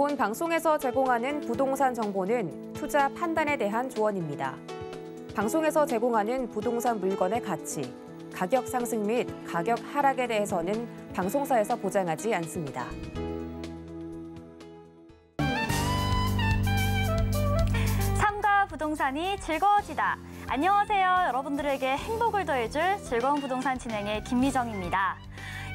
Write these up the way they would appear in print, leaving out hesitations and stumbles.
본 방송에서 제공하는 부동산 정보는 투자 판단에 대한 조언입니다. 방송에서 제공하는 부동산 물건의 가치, 가격 상승 및 가격 하락에 대해서는 방송사에서 보장하지 않습니다. 삶과 부동산이 즐거워지다. 안녕하세요. 여러분들에게 행복을 더해줄 즐거운 부동산 진행의 김미정입니다.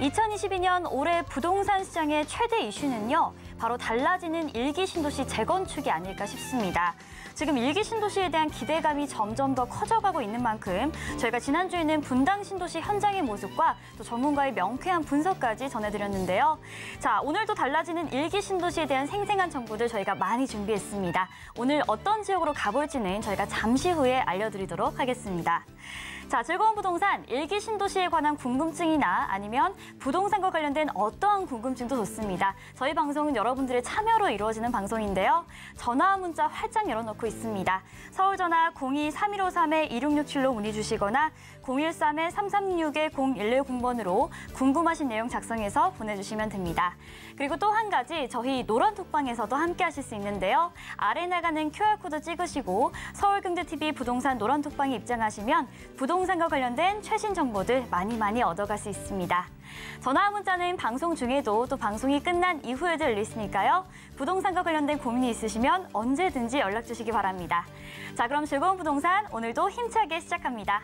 2022년 올해 부동산 시장의 최대 이슈는요, 바로 달라지는 일기 신도시 재건축이 아닐까 싶습니다. 지금 일기 신도시에 대한 기대감이 점점 더 커져가고 있는 만큼 저희가 지난주에는 분당 신도시 현장의 모습과 또 전문가의 명쾌한 분석까지 전해드렸는데요. 자, 오늘도 달라지는 일기 신도시에 대한 생생한 정보들 저희가 많이 준비했습니다. 오늘 어떤 지역으로 가볼지는 저희가 잠시 후에 알려드리도록 하겠습니다. 자, 즐거운 부동산, 일기 신도시에 관한 궁금증이나 아니면 부동산과 관련된 어떠한 궁금증도 좋습니다. 저희 방송은 여러분들의 참여로 이루어지는 방송인데요. 전화 문자 활짝 열어놓고 있습니다. 서울 전화 02-3153-2667로 문의 주시거나 013-3366-0110번으로 궁금하신 내용 작성해서 보내주시면 됩니다. 그리고 또 한 가지 저희 노란톡방에서도 함께 하실 수 있는데요. 아래 나가는 QR코드 찍으시고 서울경제TV 부동산 노란톡방에 입장하시면 부동산과 관련된 최신 정보들 많이 얻어갈 수 있습니다. 전화 문자는 방송 중에도 또 방송이 끝난 이후에도 열려 있으니까요. 부동산과 관련된 고민이 있으시면 언제든지 연락 주시기 바랍니다. 자, 그럼 즐거운 부동산 오늘도 힘차게 시작합니다.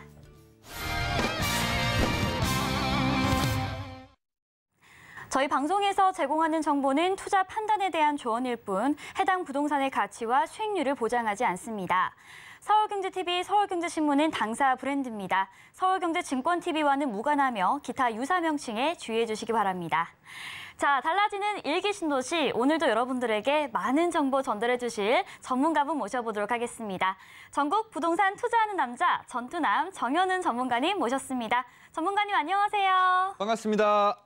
저희 방송에서 제공하는 정보는 투자 판단에 대한 조언일 뿐 해당 부동산의 가치와 수익률을 보장하지 않습니다. 서울경제TV, 서울경제신문은 당사 브랜드입니다. 서울경제증권TV와는 무관하며 기타 유사 명칭에 주의해 주시기 바랍니다. 자, 달라지는 일기 신도시, 오늘도 여러분들에게 많은 정보 전달해 주실 전문가분 모셔보도록 하겠습니다. 전국 부동산 투자하는 남자, 전투남 정현은 전문가님 모셨습니다. 전문가님 안녕하세요. 반갑습니다.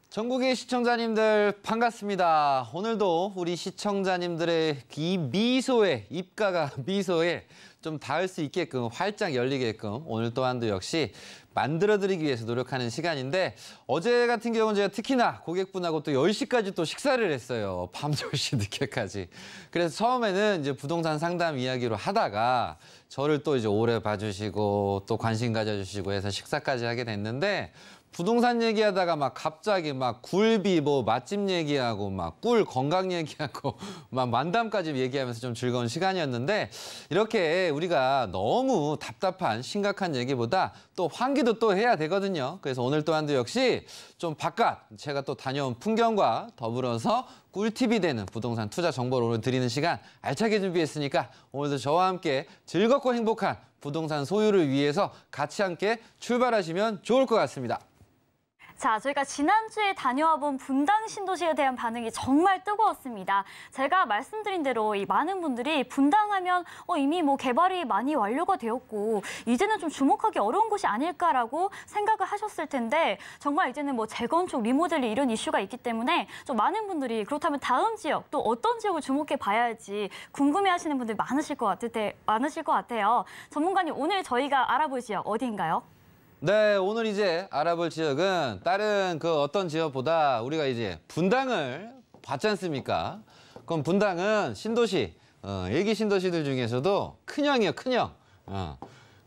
전국의 시청자님들 반갑습니다. 오늘도 우리 시청자님들의 이 미소에, 입가가 미소에 좀 닿을 수 있게끔 활짝 열리게끔 오늘 또한도 역시 만들어드리기 위해서 노력하는 시간인데, 어제 같은 경우는 제가 특히나 고객분하고 또 10시까지 또 식사를 했어요. 밤 10시 늦게까지. 그래서 처음에는 이제 부동산 상담 이야기로 하다가 저를 또 이제 오래 봐주시고 또 관심 가져주시고 해서 식사까지 하게 됐는데, 부동산 얘기하다가 막 갑자기 막 굴비 뭐 맛집 얘기하고 막 꿀 건강 얘기하고 막 만담까지 얘기하면서 좀 즐거운 시간이었는데, 이렇게 우리가 너무 답답한 심각한 얘기보다 또 환기도 또 해야 되거든요. 그래서 오늘 또한도 역시 좀 바깥 제가 또 다녀온 풍경과 더불어서 꿀팁이 되는 부동산 투자 정보를 오늘 드리는 시간 알차게 준비했으니까 오늘도 저와 함께 즐겁고 행복한 부동산 소유를 위해서 같이 함께 출발하시면 좋을 것 같습니다. 자, 저희가 지난주에 다녀와 본 분당 신도시에 대한 반응이 정말 뜨거웠습니다. 제가 말씀드린 대로 이 많은 분들이 분당하면 이미 뭐 개발이 많이 완료가 되었고 이제는 좀 주목하기 어려운 곳이 아닐까라고 생각을 하셨을 텐데, 정말 이제는 뭐 재건축, 리모델링 이런 이슈가 있기 때문에 좀 많은 분들이 그렇다면 다음 지역, 또 어떤 지역을 주목해 봐야 할지 궁금해하시는 분들 많으실 것 같아요. 전문가님, 오늘 저희가 알아볼 지역 어디인가요? 네, 오늘 이제 알아볼 지역은 다른 그 어떤 지역보다 우리가 이제 분당을 봤지 않습니까? 그럼 분당은 신도시, 일기 신도시들 중에서도 큰형이에요, 큰형.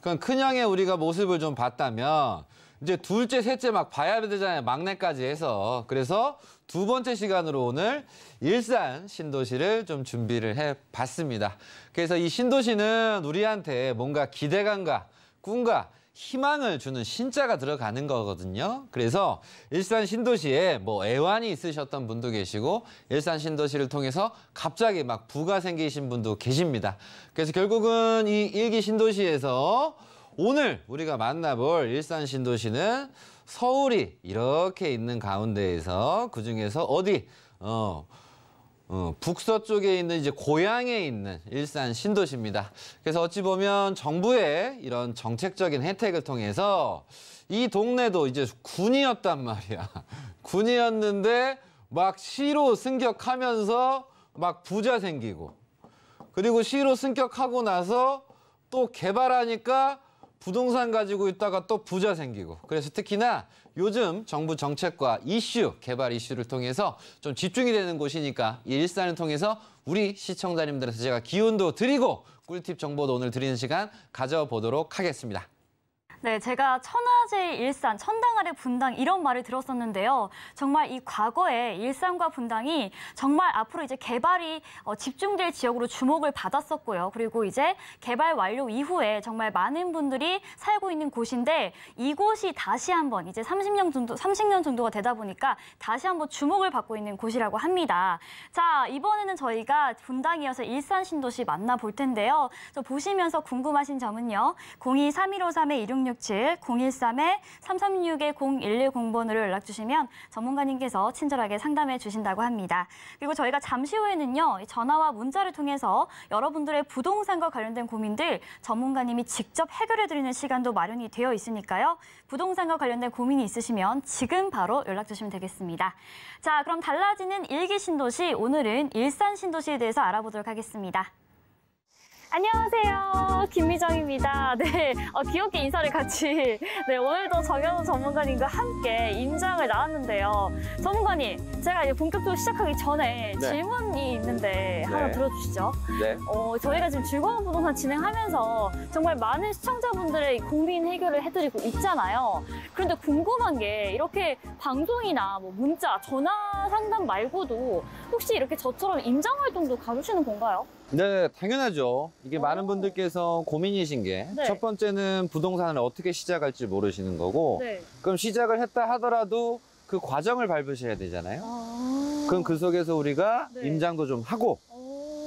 그럼 큰형의 우리가 모습을 좀 봤다면 이제 둘째, 셋째 막 봐야 되잖아요, 막내까지 해서. 그래서 두 번째 시간으로 오늘 일산 신도시를 좀 준비를 해봤습니다. 그래서 이 신도시는 우리한테 뭔가 기대감과 꿈과 희망을 주는 신자가 들어가는 거거든요. 그래서 일산 신도시에 뭐 애환이 있으셨던 분도 계시고 일산 신도시를 통해서 갑자기 막 부가 생기신 분도 계십니다. 그래서 결국은 이 일기 신도시에서 오늘 우리가 만나볼 일산 신도시는 서울이 이렇게 있는 가운데에서 그중에서 어디 북서쪽에 있는 이제 고향에 있는 일산 신도시입니다. 그래서 어찌 보면 정부의 이런 정책적인 혜택을 통해서 이 동네도 이제 군이었단 말이야. 군이었는데 막 시로 승격하면서 막 부자 생기고, 그리고 시로 승격하고 나서 또 개발하니까 부동산 가지고 있다가 또 부자 생기고 그래서 특히나 요즘 정부 정책과 이슈, 개발 이슈를 통해서 좀 집중이 되는 곳이니까 이 일산을 통해서 우리 시청자님들한테 제가 기운도 드리고 꿀팁 정보도 오늘 드리는 시간 가져보도록 하겠습니다. 네, 제가 천하제일 일산, 천당 아래 분당 이런 말을 들었었는데요. 정말 이 과거에 일산과 분당이 정말 앞으로 이제 개발이 집중될 지역으로 주목을 받았었고요. 그리고 이제 개발 완료 이후에 정말 많은 분들이 살고 있는 곳인데 이곳이 다시 한번 이제 30년 정도가 되다 보니까 다시 한번 주목을 받고 있는 곳이라고 합니다. 자, 이번에는 저희가 분당이어서 일산 신도시 만나볼 텐데요. 저 보시면서 궁금하신 점은요. 02-3153-1667 013-336-0110번으로 연락 주시면 전문가님께서 친절하게 상담해 주신다고 합니다. 그리고 저희가 잠시 후에는요, 전화와 문자를 통해서 여러분들의 부동산과 관련된 고민들 전문가님이 직접 해결해 드리는 시간도 마련이 되어 있으니까요. 부동산과 관련된 고민이 있으시면 지금 바로 연락 주시면 되겠습니다. 자, 그럼 달라지는 일기 신도시, 오늘은 일산 신도시에 대해서 알아보도록 하겠습니다. 안녕하세요. 김미정입니다. 네, 귀엽게 인사를 같이. 네, 오늘도 정현우 전문가님과 함께 임장을 나왔는데요. 전문가님, 제가 이제 본격적으로 시작하기 전에 네. 질문이 있는데 하나 네. 들어주시죠. 네. 저희가 지금 즐거운 부동산 진행하면서 정말 많은 시청자분들의 고민 해결을 해드리고 있잖아요. 그런데 궁금한 게 이렇게 방송이나 뭐 문자, 전화 상담 말고도 혹시 이렇게 저처럼 임장 활동도 가주시는 건가요? 네, 당연하죠. 이게 많은 분들께서 고민이신 게 첫 네. 번째는 부동산을 어떻게 시작할지 모르시는 거고 네. 그럼 시작을 했다 하더라도 그 과정을 밟으셔야 되잖아요. 그럼 그 속에서 우리가 네. 임장도 좀 하고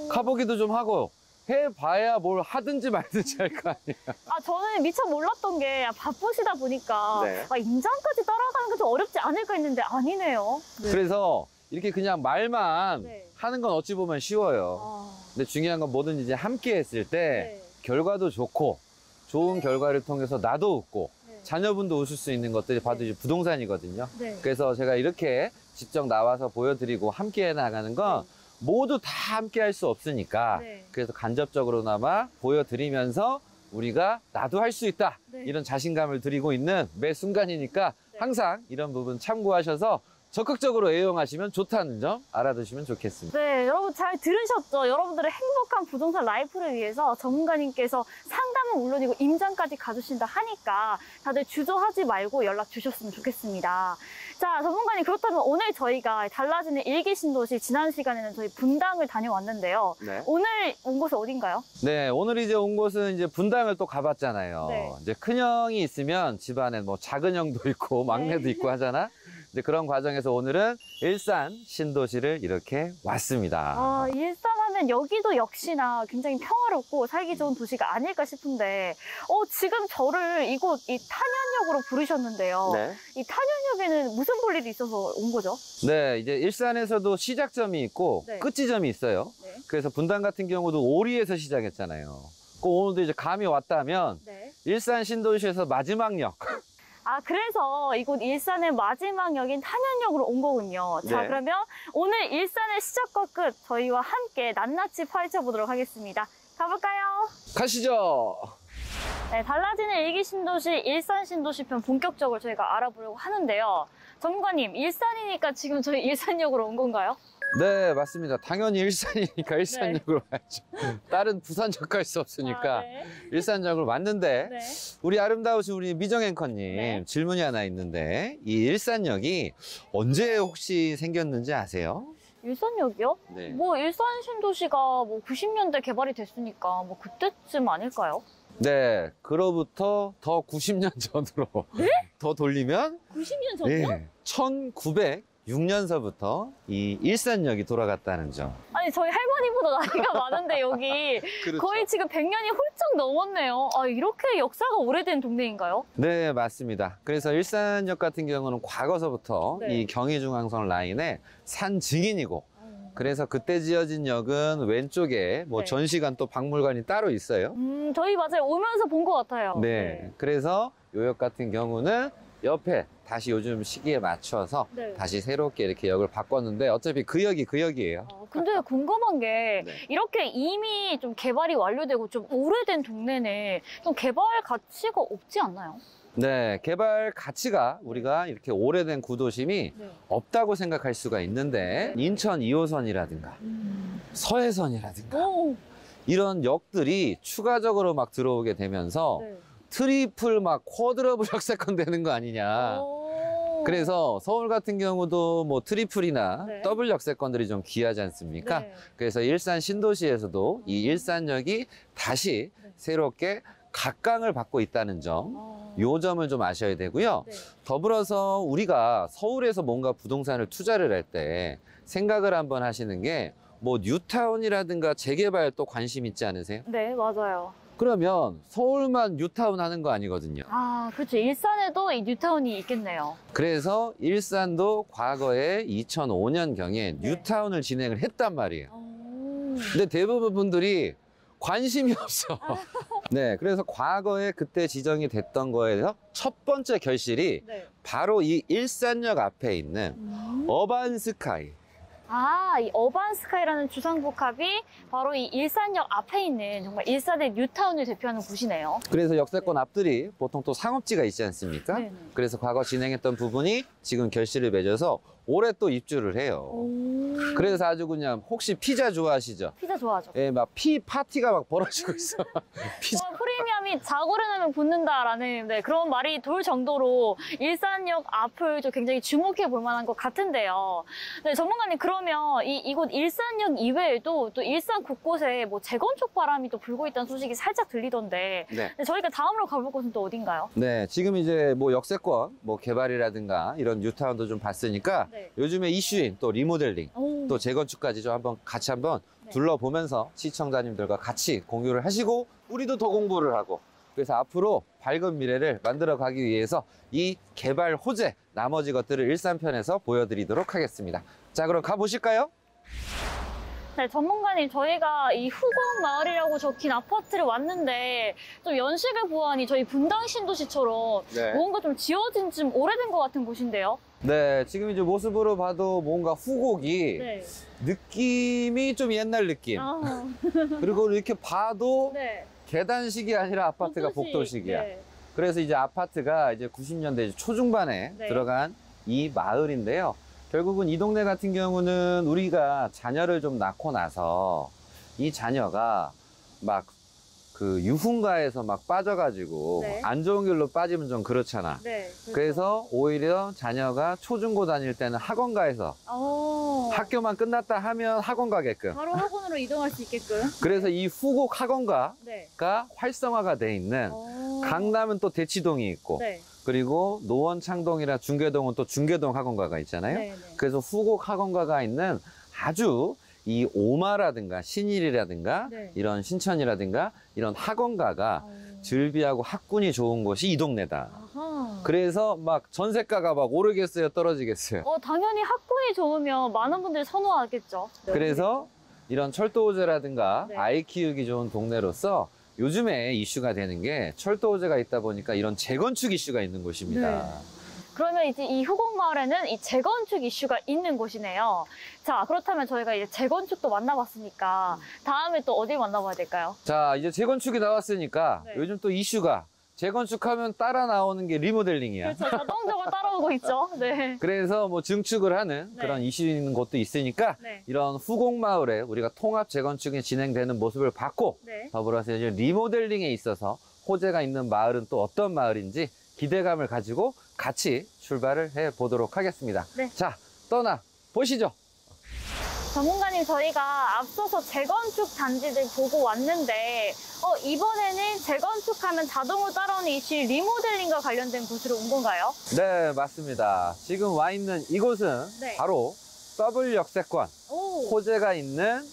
가보기도 좀 하고 해봐야 뭘 하든지 말든지 할 거 아니에요. 저는 미처 몰랐던 게 바쁘시다 보니까 네. 임장까지 따라가는 게 좀 어렵지 않을까 했는데 아니네요. 네. 그래서 이렇게 그냥 말만 네. 하는 건 어찌 보면 쉬워요. 근데 중요한 건 뭐든지 이제 함께 했을 때 네. 결과도 좋고 좋은 결과를 통해서 나도 웃고 네. 자녀분도 웃을 수 있는 것들이 바로 이제 부동산이거든요. 네. 그래서 제가 이렇게 직접 나와서 보여드리고 함께 나가는 건 모두 다 함께 할 수 없으니까 네. 그래서 간접적으로나마 보여드리면서 우리가 나도 할 수 있다 네. 이런 자신감을 드리고 있는 매 순간이니까 네. 항상 이런 부분 참고하셔서 적극적으로 애용하시면 좋다는 점 알아두시면 좋겠습니다. 네, 여러분 잘 들으셨죠? 여러분들의 행복한 부동산 라이프를 위해서 전문가님께서 상담은 물론이고 임장까지 가주신다 하니까 다들 주저하지 말고 연락 주셨으면 좋겠습니다. 자, 전문가님, 그렇다면 오늘 저희가 달라지는 일기 신도시 지난 시간에는 저희 분당을 다녀왔는데요. 네. 오늘 온 곳은 어딘가요? 네, 오늘 이제 온 곳은 이제 분당을 또 가봤잖아요. 네. 이제 큰 형이 있으면 집안에 뭐 작은 형도 있고 막내도 네. 있고 하잖아. 이제 그런 과정에서 오늘은 일산 신도시를 이렇게 왔습니다. 일산하면 여기도 역시나 굉장히 평화롭고 살기 좋은 도시가 아닐까 싶은데, 지금 저를 이곳 이 탄현역으로 부르셨는데요. 네. 이 탄현역에는 무슨 볼 일이 있어서 온 거죠? 네, 이제 일산에서도 시작점이 있고 네. 끝지점이 있어요. 네. 그래서 분당 같은 경우도 오리에서 시작했잖아요. 오늘도 이제 감이 왔다면 네. 일산 신도시에서 마지막 역. 그래서 이곳 일산의 마지막 역인 탄현역으로 온 거군요. 자, 네. 그러면 오늘 일산의 시작과 끝 저희와 함께 낱낱이 파헤쳐보도록 하겠습니다. 가볼까요? 가시죠. 네, 달라지는 일기 신도시, 일산 신도시편 본격적으로 저희가 알아보려고 하는데요. 전문가님, 일산이니까 지금 저희 일산역으로 온 건가요? 네, 맞습니다. 당연히 일산이니까 일산역으로 와야죠. 다른 부산역 갈 수 없으니까 네. 일산역으로 왔는데 네. 우리 아름다우신 우리 미정 앵커님 네. 질문이 하나 있는데 이 일산역이 언제 혹시 생겼는지 아세요? 일산역이요? 네. 뭐 일산 신도시가 뭐 90년대 개발이 됐으니까 뭐 그때쯤 아닐까요? 네, 그로부터 더 90년 전으로 더 돌리면 90년 전이요? 네, 1906년서부터 이 일산역이 돌아갔다는 점. 아니, 저희 할머니보다 나이가 많은데 여기 그렇죠. 거의 지금 100년이 훌쩍 넘었네요. 이렇게 역사가 오래된 동네인가요? 네, 맞습니다. 그래서 일산역 같은 경우는 과거서부터 네. 이 경의중앙선 라인의 산 증인이고 그래서 그때 지어진 역은 왼쪽에 뭐 네. 전시관 또 박물관이 따로 있어요. 저희 맞아요. 오면서 본 것 같아요. 네. 그래서 요 역 같은 경우는 옆에 다시 요즘 시기에 맞춰서 네. 다시 새롭게 이렇게 역을 바꿨는데 어차피 그 역이 그 역이에요. 근데 궁금한 게 네. 이렇게 이미 좀 개발이 완료되고 좀 오래된 동네는 좀 개발 가치가 없지 않나요? 네, 개발 가치가 우리가 이렇게 오래된 구도심이 네. 없다고 생각할 수가 있는데 인천 2호선이라든가 서해선이라든가 오. 이런 역들이 추가적으로 막 들어오게 되면서 네. 트리플 막 쿼드러블 역세권 되는 거 아니냐. 오. 그래서 서울 같은 경우도 뭐 트리플이나 네. 더블 역세권들이 좀 귀하지 않습니까? 네. 그래서 일산 신도시에서도 이 일산역이 다시 네. 새롭게 각광을 받고 있다는 점, 요 점을 좀 아셔야 되고요. 네. 더불어서 우리가 서울에서 뭔가 부동산을 투자를 할 때 생각을 한번 하시는 게 뭐 뉴타운이라든가 재개발 또 관심 있지 않으세요? 네, 맞아요. 그러면 서울만 뉴타운 하는 거 아니거든요. 아, 그렇죠. 일산에도 이 뉴타운이 있겠네요. 그래서 일산도 과거에 2005년경에 네. 뉴타운을 진행을 했단 말이에요. 오. 근데 대부분 분들이 관심이 없어. 네, 그래서 과거에 그때 지정이 됐던 거에서 첫 번째 결실이 네. 바로 이 일산역 앞에 있는 어반스카이. 아, 이 어반스카이라는 주상복합이 바로 이 일산역 앞에 있는 정말 일산의 뉴타운을 대표하는 곳이네요. 그래서 역세권 앞들이 보통 또 상업지가 있지 않습니까? 네네. 그래서 과거 진행했던 부분이 지금 결실을 맺어서 올해 또 입주를 해요. 오. 그래서 아주 그냥 혹시 피자 좋아하시죠? 피자 좋아하죠. 예, 막 피 파티가 막 벌어지고 있어. 피자. 프리미엄이 자고를 하면 붙는다라는 네, 그런 말이 돌 정도로 일산역 앞을 좀 굉장히 주목해 볼 만한 것 같은데요. 네, 전문가님 그러면 이곳 일산역 이외에도 또 일산 곳곳에 뭐 재건축 바람이 또 불고 있다는 소식이 살짝 들리던데 네. 네, 저희가 다음으로 가볼 곳은 또 어딘가요? 네, 지금 이제 뭐 역세권, 뭐 개발이라든가 이런 뉴타운도 좀 봤으니까 네. 요즘에 이슈인 또 리모델링, 오. 또 재건축까지 좀 같이 한번 네. 둘러보면서 시청자님들과 같이 공유를 하시고 우리도 더 공부를 하고 그래서 앞으로 밝은 미래를 만들어 가기 위해서 이 개발 호재 나머지 것들을 일산편에서 보여드리도록 하겠습니다. 자, 그럼 가보실까요? 네, 전문가님, 저희가 이 후곡마을이라고 적힌 아파트를 왔는데 좀 연식을 보아하니 저희 분당 신도시처럼 네. 뭔가 좀 지어진 지 좀 오래된 것 같은 곳인데요. 네, 지금 이제 모습으로 봐도 뭔가 후곡이 네. 느낌이 좀 옛날 느낌. 아, 그리고 이렇게 봐도 네. 계단식이 아니라 아파트가 복도식. 복도식이야. 네. 그래서 이제 아파트가 이제 90년대 초중반에 네. 들어간 이 마을인데요. 결국은 이 동네 같은 경우는 우리가 자녀를 좀 낳고 나서 이 자녀가 막 그 유흥가에서 막 빠져가지고 네. 안 좋은 길로 빠지면 좀 그렇잖아. 네. 그렇죠. 그래서 오히려 자녀가 초중고 다닐 때는 학원가에서 오. 학교만 끝났다 하면 학원 가게끔. 바로 학원으로 이동할 수 있게끔. 그래서 이 후곡 학원가가 네. 활성화가 돼 있는 오. 강남은 또 대치동이 있고 네. 그리고 노원 창동이나 중계동은 또 중계동 학원가가 있잖아요. 네. 네. 그래서 후곡 학원가가 있는 아주 이 오마라든가 신일이라든가 네. 이런 신천이라든가 이런 학원가가 오. 즐비하고 학군이 좋은 곳이 이 동네다. 아하. 그래서 막 전세가가 막 오르겠어요, 떨어지겠어요. 당연히 학군이 좋으면 많은 분들이 선호하겠죠. 네. 그래서 이런 철도호재라든가 네. 아이 키우기 좋은 동네로서 요즘에 이슈가 되는 게 철도호재가 있다 보니까 이런 재건축 이슈가 있는 곳입니다. 네. 그러면 이제 이 후곡마을에는 이 재건축 이슈가 있는 곳이네요. 자, 그렇다면 저희가 이제 재건축도 만나봤으니까 다음에 또 어딜 만나봐야 될까요? 자, 이제 재건축이 나왔으니까 네. 요즘 또 이슈가 재건축하면 따라 나오는 게 리모델링이야. 그렇죠. 자동적으로 따라오고 있죠. 네. 그래서 뭐 증축을 하는 네. 그런 이슈 있는 곳도 있으니까 네. 이런 후곡마을에 우리가 통합 재건축이 진행되는 모습을 봤고 네. 더불어서 이제 리모델링에 있어서 호재가 있는 마을은 또 어떤 마을인지 기대감을 가지고 같이 출발을 해 보도록 하겠습니다. 네. 자, 떠나 보시죠. 전문가님, 저희가 앞서서 재건축 단지들 보고 왔는데 이번에는 재건축하면 자동으로 따라오는 이슈 리모델링과 관련된 곳으로 온 건가요? 네, 맞습니다. 지금 와 있는 이곳은 네. 바로 더블 역세권 오. 호재가 있는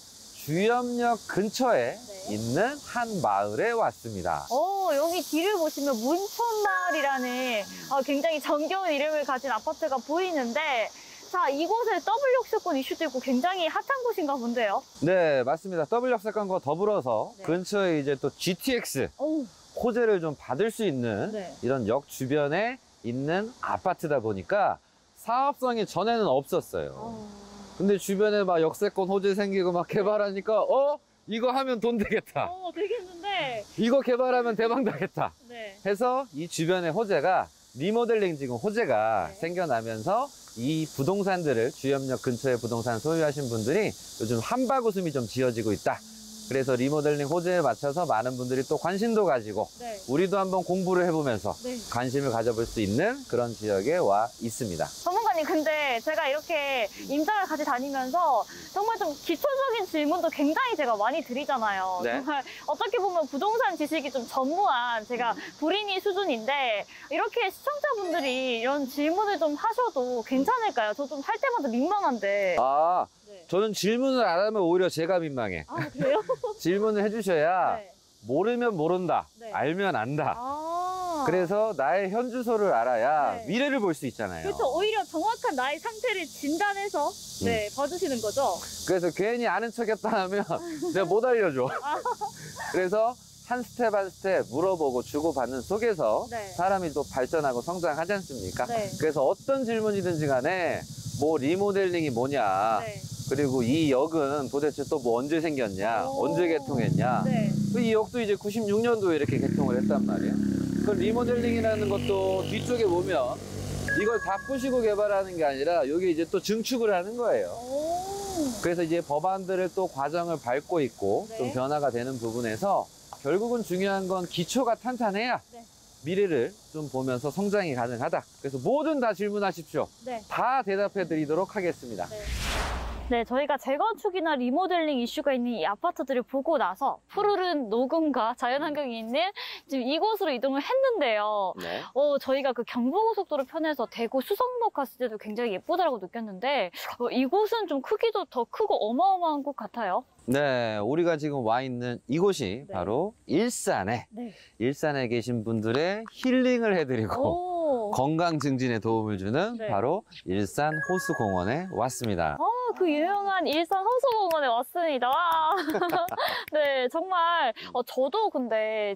주염역 근처에 네. 있는 한 마을에 왔습니다. 여기 뒤를 보시면 문천마을이라는 굉장히 정겨운 이름을 가진 아파트가 보이는데 자, 이곳에 더블 역세권 이슈도 있고 굉장히 핫한 곳인가 본데요. 네, 맞습니다. 더블 역세권과 더불어서 네. 근처에 이제 또 GTX 오. 호재를 좀 받을 수 있는 네. 이런 역 주변에 있는 아파트다 보니까 사업성이 전에는 없었어요. 근데 주변에 막 역세권 호재 생기고 막 개발하니까 이거 하면 돈 되겠다. 되겠는데. 이거 개발하면 대박 나겠다. 네. 해서 이 주변의 호재가 리모델링 지금 호재가 네. 생겨나면서 이 부동산들을 주염역 근처에 부동산 소유하신 분들이 요즘 한바구음이 좀 지어지고 있다. 그래서 리모델링 호재에 맞춰서 많은 분들이 또 관심도 가지고 네. 우리도 한번 공부를 해보면서 네. 관심을 가져볼 수 있는 그런 지역에 와 있습니다. 전문가님, 근데 제가 이렇게 임장을 같이 다니면서 정말 좀 기초적인 질문도 굉장히 제가 많이 드리잖아요. 네. 정말 어떻게 보면 부동산 지식이 좀 전무한 제가 불인이 수준인데 이렇게 시청자분들이 이런 질문을 좀 하셔도 괜찮을까요? 저 좀 할 때마다 민망한데. 네. 저는 질문을 안 하면 오히려 제가 민망해. 그래요? 질문을 해주셔야 네. 모르면 모른다, 네. 알면 안다. 그래서 나의 현 주소를 알아야 네. 미래를 볼 수 있잖아요. 그렇죠. 오히려 정확한 나의 상태를 진단해서 봐주시는 거죠. 그래서 괜히 아는 척했다 하면 내가 못 알려줘. 그래서 한 스텝 한 스텝 물어보고 주고받는 속에서 네. 사람이 또 발전하고 성장하지 않습니까? 네. 그래서 어떤 질문이든지 간에 뭐 리모델링이 뭐냐, 네. 그리고 이 역은 도대체 또 뭐 언제 생겼냐, 언제 개통했냐. 네. 이 역도 이제 96년도에 이렇게 개통을 했단 말이에요. 그 리모델링이라는 것도 뒤쪽에 보면 이걸 다 부시고 개발하는 게 아니라 여기 이제 또 증축을 하는 거예요. 그래서 이제 법안들을 또 과정을 밟고 있고 네. 좀 변화가 되는 부분에서 결국은 중요한 건 기초가 탄탄해야 네. 미래를 좀 보면서 성장이 가능하다. 그래서 뭐든 다 질문하십시오. 네. 다 대답해 드리도록 하겠습니다. 네, 저희가 재건축이나 리모델링 이슈가 있는 이 아파트들을 보고 나서 푸르른 녹음과 자연환경이 있는 지금 이곳으로 이동을 했는데요. 네. 저희가 그 경부고속도로 편에서 대구 수성로 갔을 때도 굉장히 예쁘다고 느꼈는데 이곳은 좀 크기도 더 크고 어마어마한 곳 같아요. 네, 우리가 지금 와 있는 이곳이 네. 바로 일산에, 네. 일산에 계신 분들의 힐링을 해드리고 건강 증진에 도움을 주는 네. 바로 일산 호수공원에 왔습니다. 그 유명한 일산 호수공원에 왔습니다. 와. 네, 정말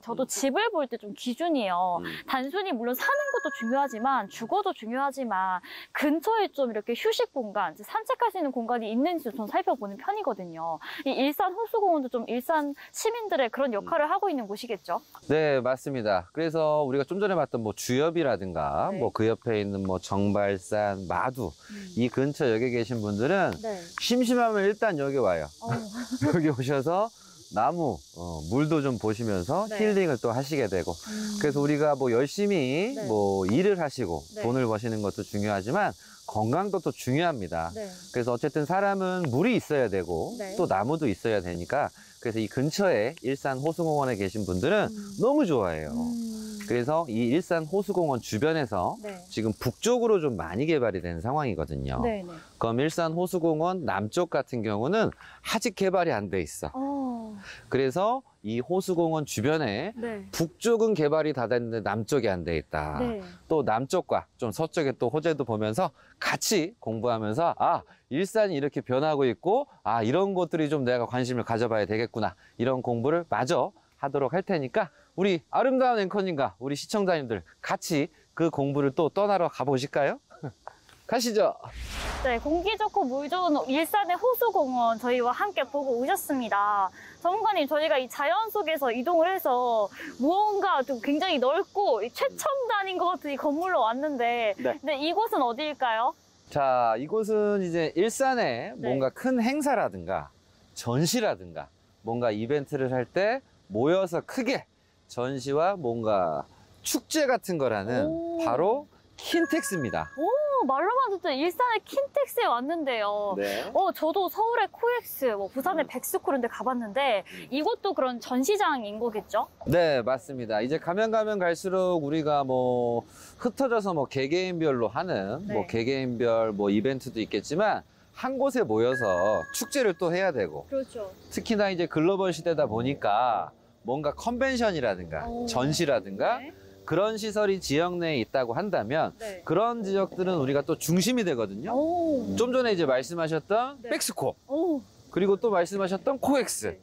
저도 집을 볼 때 좀 기준이에요. 단순히 물론 사는 것도 중요하지만 주거도 중요하지만 근처에 좀 이렇게 휴식 공간, 산책할 수 있는 공간이 있는지 좀 살펴보는 편이거든요. 이 일산 호수공원도 좀 일산 시민들의 그런 역할을 하고 있는 곳이겠죠? 네, 맞습니다. 그래서 우리가 좀 전에 봤던 뭐 주엽이라든가 네. 뭐 그 옆에 있는 뭐 정발산, 마두 이 근처 역에 계신 분들은 네. 심심하면 일단 여기 와요. 여기 오셔서 나무, 물도 좀 보시면서 네. 힐링을 또 하시게 되고. 그래서 우리가 뭐 열심히 네. 뭐 일을 하시고 네. 돈을 버시는 것도 중요하지만 건강도 또 중요합니다. 네. 그래서 어쨌든 사람은 물이 있어야 되고 네. 또 나무도 있어야 되니까 그래서 이 근처에 일산 호수공원에 계신 분들은 너무 좋아해요. 그래서 이 일산 호수공원 주변에서 네. 지금 북쪽으로 좀 많이 개발이 된 상황이거든요. 네. 그럼 일산 호수공원 남쪽 같은 경우는 아직 개발이 안 돼 있어. 그래서 이 호수공원 주변에 네. 북쪽은 개발이 다 됐는데 남쪽이 안 돼 있다. 네. 또 남쪽과 좀 서쪽에 또 호재도 보면서 같이 공부하면서 일산이 이렇게 변하고 있고 이런 것들이 좀 내가 관심을 가져봐야 되겠구나. 이런 공부를 마저 하도록 할 테니까 우리 아름다운 앵커님과 우리 시청자님들 같이 그 공부를 또 떠나러 가보실까요? 가시죠. 네, 공기 좋고 물 좋은 일산의 호수공원 저희와 함께 보고 오셨습니다. 전문가님, 저희가 이 자연 속에서 이동을 해서 무언가 좀 굉장히 넓고 최첨단인 것 같은 이 건물로 왔는데 네. 근데 이곳은 어디일까요? 자, 이곳은 이제 일산에 네. 뭔가 큰 행사라든가 전시라든가 뭔가 이벤트를 할 때 모여서 크게 전시와 뭔가 축제 같은 거라는 바로 킨텍스입니다. 말로만 듣던 일산의 킨텍스에 왔는데요. 네. 저도 서울의 코엑스, 부산의 백스코 이런 데 가봤는데 이곳도 그런 전시장인 거겠죠? 네, 맞습니다. 이제 가면 갈수록 우리가 뭐 흩어져서 뭐 개개인별로 하는 네. 뭐 개개인별 뭐 이벤트도 있겠지만 한 곳에 모여서 축제를 또 해야 되고 그렇죠. 특히나 이제 글로벌 시대다 보니까 뭔가 컨벤션이라든가 전시라든가 네. 그런 시설이 지역 내에 있다고 한다면 네. 그런 지역들은 우리가 또 중심이 되거든요. 좀 전에 이제 말씀하셨던 네. 백스코 그리고 또 말씀하셨던 코엑스.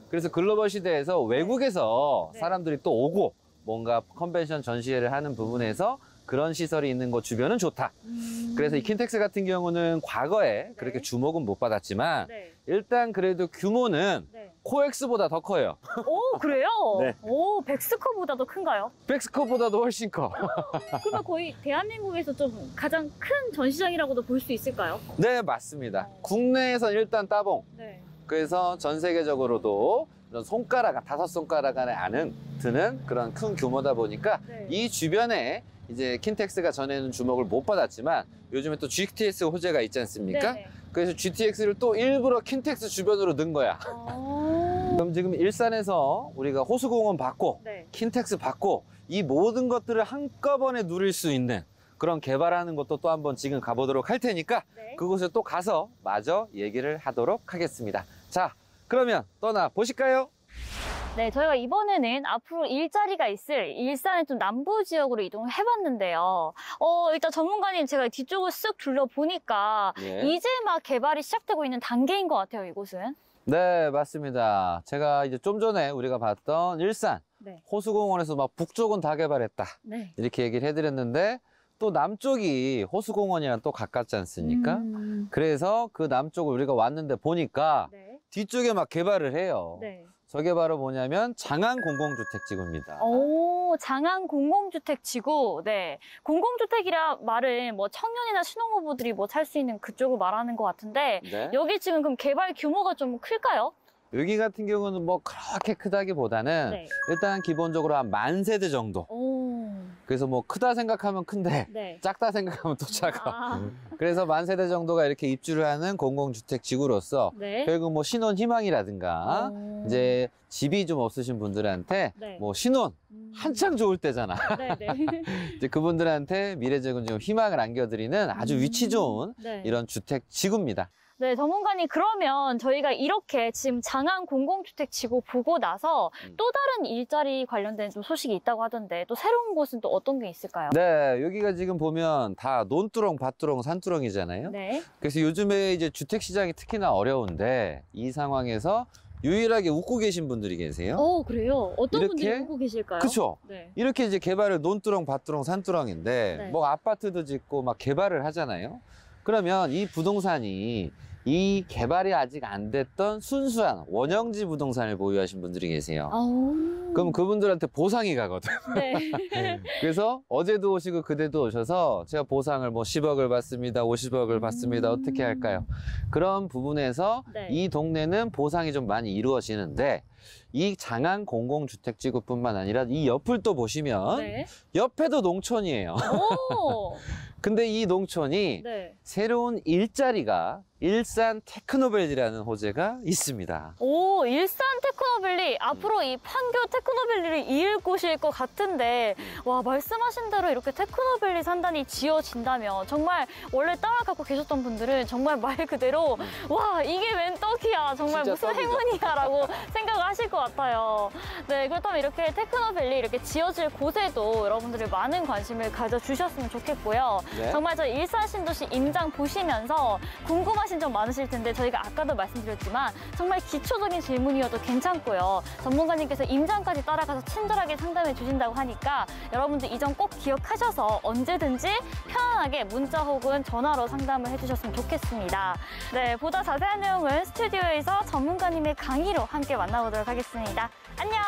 그래서 글로벌 시대에서 외국에서 네. 사람들이 또 오고 뭔가 컨벤션 전시회를 하는 부분에서 그런 시설이 있는 곳 주변은 좋다. 그래서 이 킨텍스 같은 경우는 과거에 그렇게 주목은 못 받았지만 네. 일단 그래도 규모는 네. 코엑스보다 더 커요. 오, 그래요? 네. 오, 백스커보다도 큰가요? 백스컵보다도 훨씬 커. 그러면 거의 대한민국에서 좀 가장 큰 전시장이라고도 볼 수 있을까요? 네, 맞습니다. 국내에선 일단 따봉. 네. 그래서 전 세계적으로도 이런 손가락, 5손가락 안에 안은 드는 그런 큰 규모다 보니까 네. 이 주변에 이제 킨텍스가 전에는 주목을 못 받았지만 요즘에 또 GTX 호재가 있지 않습니까? 네. 그래서 GTX를 또 일부러 킨텍스 주변으로 넣은 거야. 그럼 지금 일산에서 우리가 호수공원 받고 네. 킨텍스 받고 이 모든 것들을 한꺼번에 누릴 수 있는 그런 개발하는 것도 또 한번 지금 가보도록 할 테니까 네. 그곳에 또 가서 마저 얘기를 하도록 하겠습니다. 자, 그러면 떠나 보실까요? 네, 저희가 이번에는 앞으로 일자리가 있을 일산의 좀 남부 지역으로 이동을 해봤는데요. 일단 전문가님 제가 뒤쪽을 쓱 둘러보니까 예. 이제 막 개발이 시작되고 있는 단계인 것 같아요, 이곳은. 네, 맞습니다. 제가 이제 좀 전에 우리가 봤던 일산 네. 호수공원에서 막 북쪽은 다 개발했다. 네. 이렇게 얘기를 해드렸는데 또 남쪽이 호수공원이랑 또 가깝지 않습니까? 그래서 그 남쪽을 우리가 왔는데 보니까 네. 뒤쪽에 막 개발을 해요. 네. 저게 바로 뭐냐면 장안 공공주택지구입니다. 오, 장안 공공주택지구. 네. 공공주택이라 말은 뭐 청년이나 신혼부부들이 뭐 살 수 있는 그쪽을 말하는 것 같은데 네. 여기 지금 그럼 개발 규모가 좀 클까요? 여기 같은 경우는 뭐 그렇게 크다기보다는 네. 일단 기본적으로 한 10,000세대 정도. 오. 그래서 뭐 크다 생각하면 큰데 네. 작다 생각하면 또 작아. 아, 그래서 10,000세대 정도가 이렇게 입주를 하는 공공주택 지구로서 네. 결국 뭐 신혼 희망이라든가 오. 이제 집이 좀 없으신 분들한테 네. 뭐 신혼 한창 좋을 때잖아. 네, 네. 이제 그분들한테 미래적인 좀 희망을 안겨드리는 아주 위치 좋은 네. 이런 주택 지구입니다. 네, 전문가님, 그러면 저희가 이렇게 지금 장안 공공주택 지구 보고 나서 또 다른 일자리 관련된 좀 소식이 있다고 하던데 또 새로운 곳은 또 어떤 게 있을까요? 네, 여기가 지금 보면 다 논두렁, 밭두렁, 산두렁이잖아요. 네. 그래서 요즘에 이제 주택 시장이 특히나 어려운데 이 상황에서 유일하게 웃고 계신 분들이 계세요. 그래요? 어떤 이렇게? 분들이 보고 계실까요? 그쵸? 네. 이렇게 이제 개발을 논두렁, 밭두렁, 산두렁인데 네. 뭐 아파트도 짓고 막 개발을 하잖아요. 그러면 이 부동산이 이 개발이 아직 안 됐던 순수한 원형지 부동산을 보유하신 분들이 계세요. 그럼 그분들한테 보상이 가거든. 네. 그래서 어제도 오시고 그제도 오셔서 제가 보상을 뭐 10억을 받습니다, 50억을 받습니다. 어떻게 할까요? 그런 부분에서 네. 이 동네는 보상이 좀 많이 이루어지는데 이 장안 공공주택지구뿐만 아니라 이 옆을 또 보시면 네. 옆에도 농촌이에요. 오. 근데 이 농촌이 네. 새로운 일자리가 일산 테크노밸리라는 호재가 있습니다. 오, 일산 테크노밸리. 앞으로 이 판교 테크노밸리를 이을 곳일 것 같은데, 와, 말씀하신 대로 이렇게 테크노밸리 산단이 지어진다면, 정말 원래 땅을 갖고 계셨던 분들은 정말 말 그대로, 와, 이게 웬 떡이야. 정말 진짜 무슨 떡이죠. 행운이야. 라고 생각을 하실 것 같아요. 네, 그렇다면 이렇게 테크노밸리 이렇게 지어질 곳에도 여러분들이 많은 관심을 가져주셨으면 좋겠고요. 네. 정말 저 일산 신도시 임장 보시면서 궁금하신 점 많으실 텐데 저희가 아까도 말씀드렸지만 정말 기초적인 질문이어도 괜찮고요. 전문가님께서 임장까지 따라가서 친절하게 상담해 주신다고 하니까 여러분들 이 점 꼭 기억하셔서 언제든지 편안하게 문자 혹은 전화로 상담을 해주셨으면 좋겠습니다. 네, 보다 자세한 내용은 스튜디오에서 전문가님의 강의로 함께 만나보도록 하겠습니다. 안녕!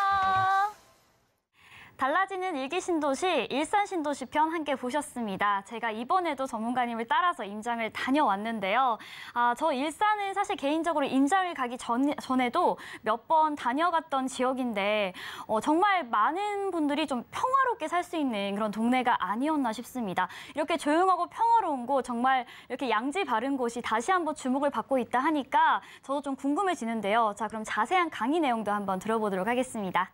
달라지는 일기신도시, 일산신도시 편 함께 보셨습니다. 제가 이번에도 전문가님을 따라서 임장을 다녀왔는데요. 저 일산은 사실 개인적으로 임장을 가기 전에도 몇 번 다녀갔던 지역인데 정말 많은 분들이 좀 평화롭게 살 수 있는 그런 동네가 아니었나 싶습니다. 이렇게 조용하고 평화로운 곳, 정말 이렇게 양지 바른 곳이 다시 한번 주목을 받고 있다 하니까 저도 좀 궁금해지는데요. 자, 그럼 자세한 강의 내용도 한번 들어보도록 하겠습니다.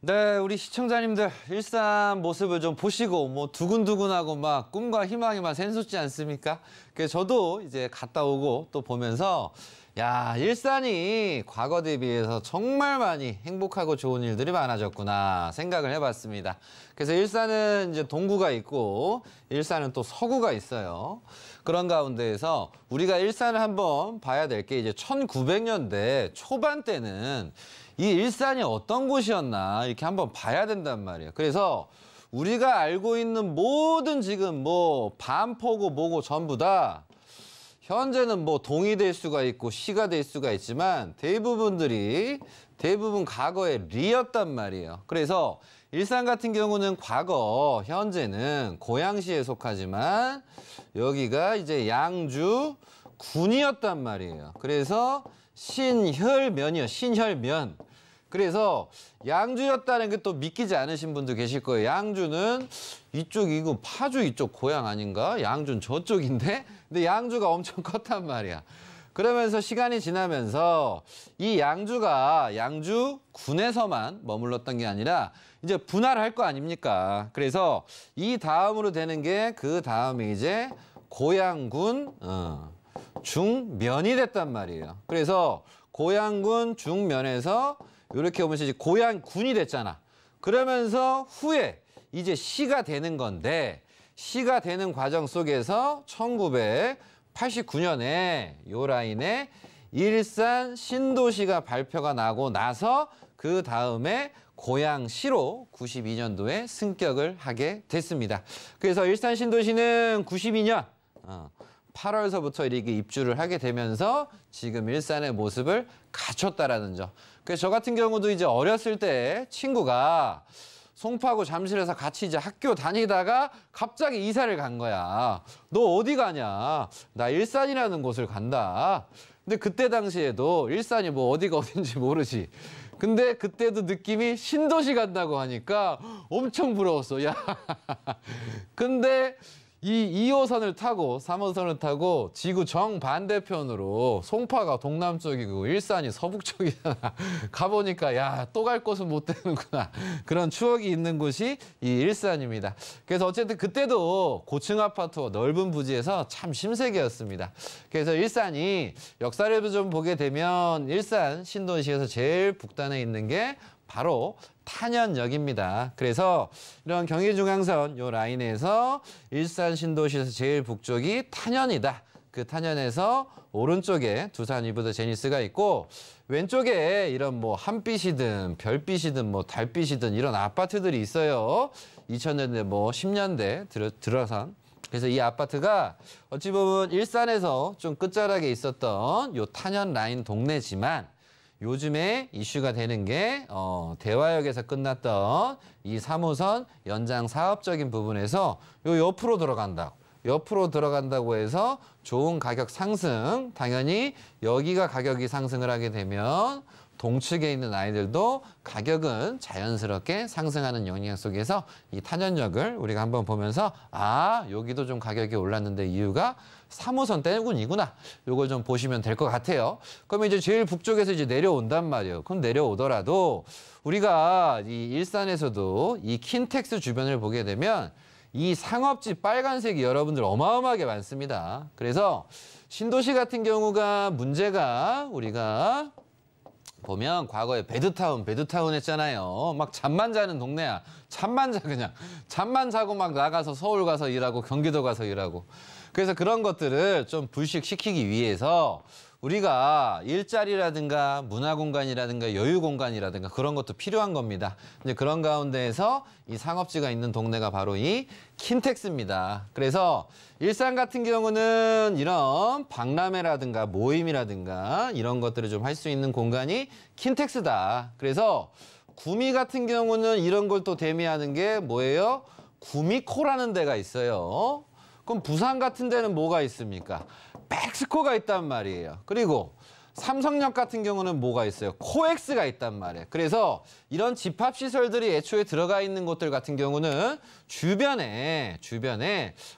네, 우리 시청자님들 일산 모습을 좀 보시고 뭐 두근두근하고 막 꿈과 희망이 막 샘솟지 않습니까? 그래서 저도 이제 갔다 오고 또 보면서 야, 일산이 과거 대비해서 정말 많이 행복하고 좋은 일들이 많아졌구나 생각을 해봤습니다. 그래서 일산은 이제 동구가 있고 일산은 또 서구가 있어요. 그런 가운데에서 우리가 일산을 한번 봐야 될 게 이제 1900년대 초반 때는 이 일산이 어떤 곳이었나 이렇게 한번 봐야 된단 말이에요. 그래서 우리가 알고 있는 모든 지금 뭐 반포고 뭐고 전부 다 현재는 뭐 동이 될 수가 있고 시가 될 수가 있지만 대부분 과거에 리였단 말이에요. 그래서 일산 같은 경우는 과거, 현재는 고양시에 속하지만 여기가 이제 양주 군이었단 말이에요. 그래서 신혈면이요. 신혈면. 그래서 양주였다는 게 또 믿기지 않으신 분도 계실 거예요. 양주는 이쪽이고 파주 이쪽 고향 아닌가? 양주는 저쪽인데? 근데 양주가 엄청 컸단 말이야. 그러면서 시간이 지나면서 이 양주가 양주 군에서만 머물렀던 게 아니라 이제 분할을 할 거 아닙니까? 그래서 이 다음으로 되는 게 그 다음에 이제 고양군 중면이 됐단 말이에요. 그래서 고양군 중면에서 이렇게 보면서 이제 고양군이 됐잖아. 그러면서 후에 이제 시가 되는 건데 시가 되는 과정 속에서 1989년에 요 라인에 일산 신도시가 발표가 나고 나서 그 다음에 고양시로 92년도에 승격을 하게 됐습니다. 그래서 일산 신도시는 92년 8월서부터 이렇게 입주를 하게 되면서 지금 일산의 모습을 갖췄다라는 점. 그래서 저 같은 경우도 이제 어렸을 때 친구가 송파구 잠실에서 같이 이제 학교 다니다가 갑자기 이사를 간 거야. 너 어디 가냐? 나 일산이라는 곳을 간다. 근데 그때 당시에도 일산이 뭐 어디가 어딘지 모르지. 근데 그때도 느낌이 신도시 간다고 하니까 엄청 부러웠어. 야. 근데 이 2호선을 타고 3호선을 타고 지구 정반대편으로 송파가 동남쪽이고 일산이 서북쪽이잖아. 가보니까 야, 또 갈 곳은 못 되는구나. 그런 추억이 있는 곳이 이 일산입니다. 그래서 어쨌든 그때도 고층 아파트와 넓은 부지에서 참 심세계였습니다. 그래서 일산이 역사를 좀 보게 되면 일산 신도시에서 제일 북단에 있는 게 바로 탄현역입니다. 그래서 이런 경의중앙선 요 라인에서 일산 신도시에서 제일 북쪽이 탄현이다. 그 탄현에서 오른쪽에 두산 위브드 제니스가 있고 왼쪽에 이런 뭐 한빛이든 별빛이든 뭐 달빛이든 이런 아파트들이 있어요. 2000년대 뭐 10년대 들어선. 그래서 이 아파트가 어찌 보면 일산에서 좀 끝자락에 있었던 요 탄현 라인 동네지만 요즘에 이슈가 되는 게 대화역에서 끝났던 이 3호선 연장 사업적인 부분에서 요 옆으로 들어간다고 해서 좋은 가격 상승, 당연히 여기가 가격이 상승을 하게 되면 동측에 있는 아이들도 가격은 자연스럽게 상승하는 영향 속에서 이 탄현역을 우리가 한번 보면서 아, 여기도 좀 가격이 올랐는데 이유가 3호선 때문이구나. 요걸 좀 보시면 될 것 같아요. 그러면 이제 제일 북쪽에서 이제 내려온단 말이에요. 그럼 내려오더라도 우리가 이 일산에서도 이 킨텍스 주변을 보게 되면 이 상업지 빨간색이 여러분들 어마어마하게 많습니다. 그래서 신도시 같은 경우가 문제가 우리가 보면 과거에 배드타운 했잖아요. 막 잠만 자는 동네야. 잠만 자 그냥. 잠만 자고 막 나가서 서울 가서 일하고 경기도 가서 일하고. 그래서 그런 것들을 좀 불식시키기 위해서 우리가 일자리라든가 문화공간이라든가 여유공간이라든가 그런 것도 필요한 겁니다. 이제 그런 가운데에서 이 상업지가 있는 동네가 바로 이 킨텍스입니다. 그래서 일산 같은 경우는 이런 박람회라든가 모임이라든가 이런 것들을 좀 할 수 있는 공간이 킨텍스다. 그래서 구미 같은 경우는 이런 걸 또 대미하는 게 뭐예요? 구미코라는 데가 있어요. 그럼 부산 같은 데는 뭐가 있습니까? 백스코가 있단 말이에요. 그리고 삼성역 같은 경우는 뭐가 있어요? 코엑스가 있단 말이에요. 그래서 이런 집합시설들이 애초에 들어가 있는 곳들 같은 경우는 주변에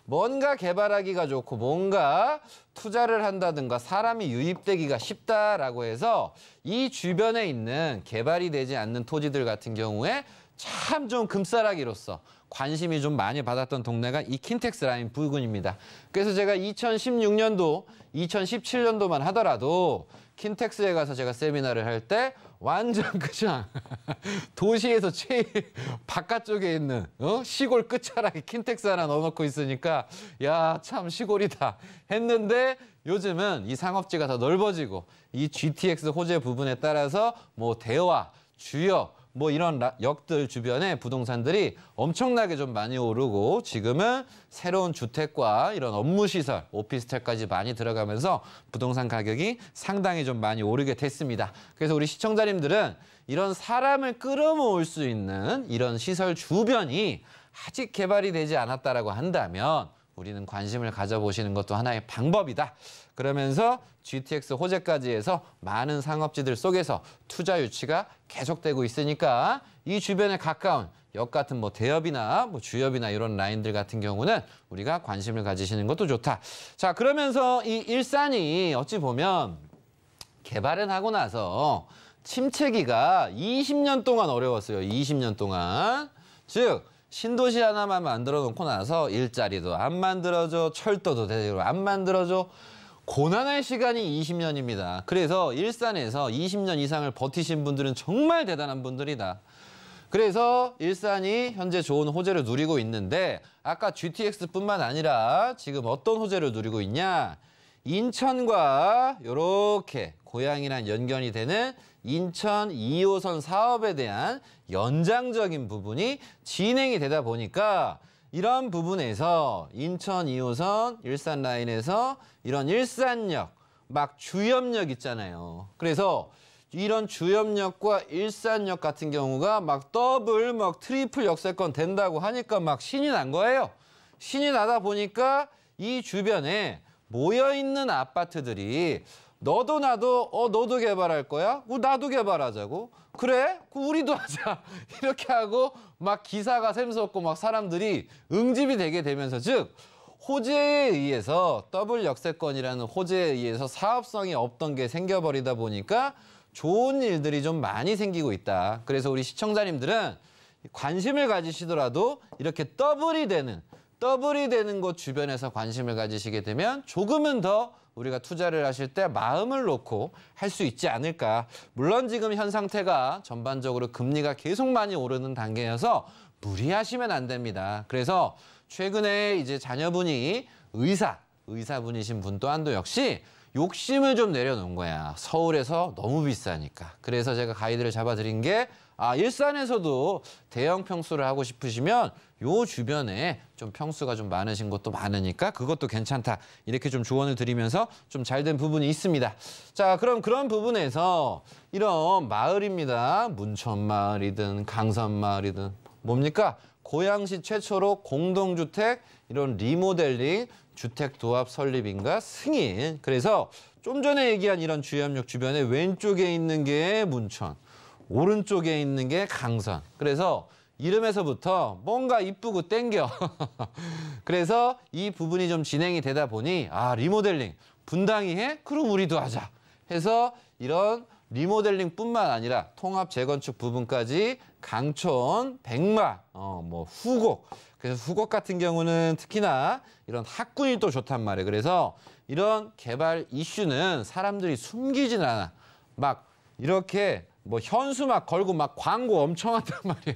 뭔가 개발하기가 좋고 뭔가 투자를 한다든가 사람이 유입되기가 쉽다라고 해서 이 주변에 있는 개발이 되지 않는 토지들 같은 경우에 참 좀 금싸라기로서 관심이 좀 많이 받았던 동네가 이 킨텍스 라인 부근입니다. 그래서 제가 2016년도, 2017년도만 하더라도 킨텍스에 가서 제가 세미나를 할 때 완전 그냥 도시에서 제일 바깥쪽에 있는 시골 끝자락에 킨텍스 하나 넣어놓고 있으니까 야, 참 시골이다 했는데 요즘은 이 상업지가 더 넓어지고 이 GTX 호재 부분에 따라서 뭐 대화, 주역, 뭐 이런 역들 주변에 부동산들이 엄청나게 좀 많이 오르고 지금은 새로운 주택과 이런 업무시설, 오피스텔까지 많이 들어가면서 부동산 가격이 상당히 좀 많이 오르게 됐습니다. 그래서 우리 시청자님들은 이런 사람을 끌어모을 수 있는 이런 시설 주변이 아직 개발이 되지 않았다라고 한다면 우리는 관심을 가져보시는 것도 하나의 방법이다. 그러면서 GTX 호재까지 해서 많은 상업지들 속에서 투자 유치가 계속되고 있으니까 이 주변에 가까운 역 같은 뭐 대엽이나 뭐 주엽이나 이런 라인들 같은 경우는 우리가 관심을 가지시는 것도 좋다. 자, 그러면서 이 일산이 어찌 보면 개발은 하고 나서 침체기가 20년 동안 어려웠어요. 20년 동안. 즉 신도시 하나만 만들어 놓고 나서 일자리도 안 만들어져, 철도도 제대로 안 만들어져. 고난의 시간이 20년입니다. 그래서 일산에서 20년 이상을 버티신 분들은 정말 대단한 분들이다. 그래서 일산이 현재 좋은 호재를 누리고 있는데 아까 GTX뿐만 아니라 지금 어떤 호재를 누리고 있냐. 인천과 이렇게 고양이랑 연결이 되는 인천 2호선 사업에 대한 연장적인 부분이 진행이 되다 보니까 이런 부분에서 인천 2호선 일산 라인에서 이런 일산역, 막 주염역 있잖아요. 그래서 이런 주염역과 일산역 같은 경우가 막 더블, 막 트리플 역세권 된다고 하니까 막 신이 난 거예요. 신이 나다 보니까 이 주변에 모여있는 아파트들이 너도 나도 너도 개발할 거야? 나도 개발하자고. 그래? 우리도 하자. 이렇게 하고 막 기사가 샘솟고 막 사람들이 응집이 되게 되면서 즉 호재에 의해서 더블 역세권이라는 호재에 의해서 사업성이 없던 게 생겨버리다 보니까 좋은 일들이 좀 많이 생기고 있다. 그래서 우리 시청자님들은 관심을 가지시더라도 이렇게 더블이 되는 곳 주변에서 관심을 가지시게 되면 조금은 더 우리가 투자를 하실 때 마음을 놓고 할 수 있지 않을까. 물론 지금 현 상태가 전반적으로 금리가 계속 많이 오르는 단계여서 무리하시면 안 됩니다. 그래서 최근에 이제 자녀분이 의사분이신 분 또한도 역시 욕심을 좀 내려놓은 거야. 서울에서 너무 비싸니까. 그래서 제가 가이드를 잡아드린 게 일산에서도 대형 평수를 하고 싶으시면 요 주변에 좀 평수가 좀 많으신 곳도 많으니까 그것도 괜찮다. 이렇게 좀 조언을 드리면서 좀 잘 된 부분이 있습니다. 자, 그럼 그런 부분에서 이런 마을입니다. 문천마을이든 강선마을이든 뭡니까? 고양시 최초로 공동주택 이런 리모델링 주택도합 설립인가 승인. 그래서 좀 전에 얘기한 이런 주염역 주변에 왼쪽에 있는 게 문천, 오른쪽에 있는 게 강선. 그래서 이름에서부터 뭔가 이쁘고 땡겨. 그래서 이 부분이 좀 진행이 되다 보니 리모델링 분당이 해? 그럼 우리도 하자. 해서 이런 리모델링뿐만 아니라 통합 재건축 부분까지 강촌, 백마, 뭐 후곡. 그래서 후곡 같은 경우는 특히나 이런 학군이 또 좋단 말이에요. 그래서 이런 개발 이슈는 사람들이 숨기진 않아. 막 이렇게 뭐 현수막 걸고 막 광고 엄청 한단 말이야.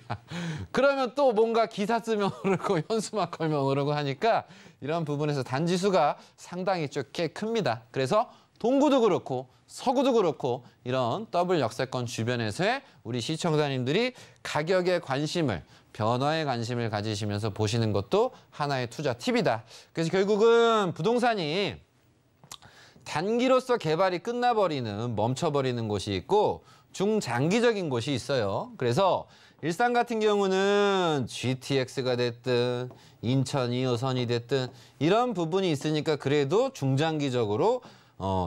그러면 또 뭔가 기사 쓰면 오르고 현수막 걸면 오르고 하니까 이런 부분에서 단지수가 상당히 꽤 큽니다. 그래서 동구도 그렇고 서구도 그렇고 이런 더블 역세권 주변에서의 우리 시청자님들이 가격에 관심을, 변화에 관심을 가지시면서 보시는 것도 하나의 투자 팁이다. 그래서 결국은 부동산이 단기로서 개발이 끝나버리는, 멈춰버리는 곳이 있고 중장기적인 곳이 있어요. 그래서 일산 같은 경우는 GTX가 됐든 인천 2호선이 됐든 이런 부분이 있으니까 그래도 중장기적으로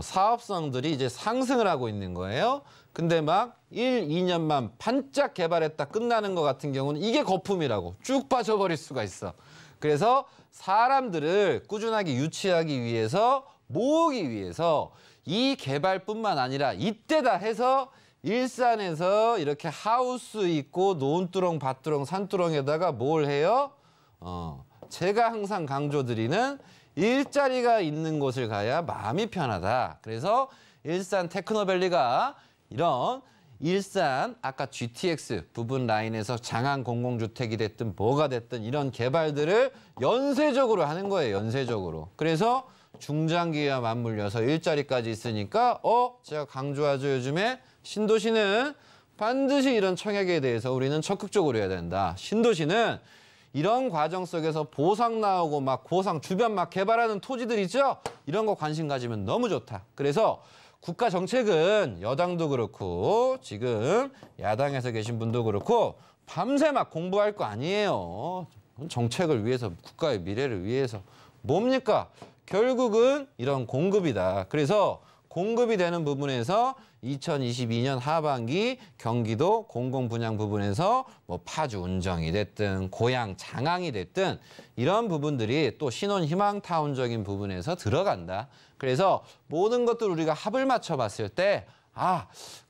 사업성들이 이제 상승을 하고 있는 거예요. 근데 막 1, 2년만 반짝 개발했다 끝나는 것 같은 경우는 이게 거품이라고 쭉 빠져버릴 수가 있어. 그래서 사람들을 꾸준하게 유치하기 위해서, 모으기 위해서 이 개발뿐만 아니라 이때다 해서 일산에서 이렇게 하우스 있고 논두렁, 밭두렁, 산두렁에다가 뭘 해요? 제가 항상 강조드리는 일자리가 있는 곳을 가야 마음이 편하다. 그래서 일산 테크노밸리가 이런 일산 아까 GTX 부분 라인에서 장안 공공주택이 됐든 뭐가 됐든 이런 개발들을 연쇄적으로 하는 거예요. 연쇄적으로. 그래서 중장기와 맞물려서 일자리까지 있으니까 제가 강조하죠. 요즘에 신도시는 반드시 이런 청약에 대해서 우리는 적극적으로 해야 된다. 신도시는 이런 과정 속에서 보상 나오고 막 고상 주변 막 개발하는 토지들 있죠? 이런 거 관심 가지면 너무 좋다. 그래서 국가 정책은 여당도 그렇고 지금 야당에서 계신 분도 그렇고 밤새 막 공부할 거 아니에요. 정책을 위해서, 국가의 미래를 위해서. 뭡니까? 결국은 이런 공급이다. 그래서 공급이 되는 부분에서 2022년 하반기 경기도 공공분양 부분에서 뭐 파주 운정이 됐든 고양 장항이 됐든 이런 부분들이 또 신혼희망타운적인 부분에서 들어간다. 그래서 모든 것들 우리가 합을 맞춰봤을 때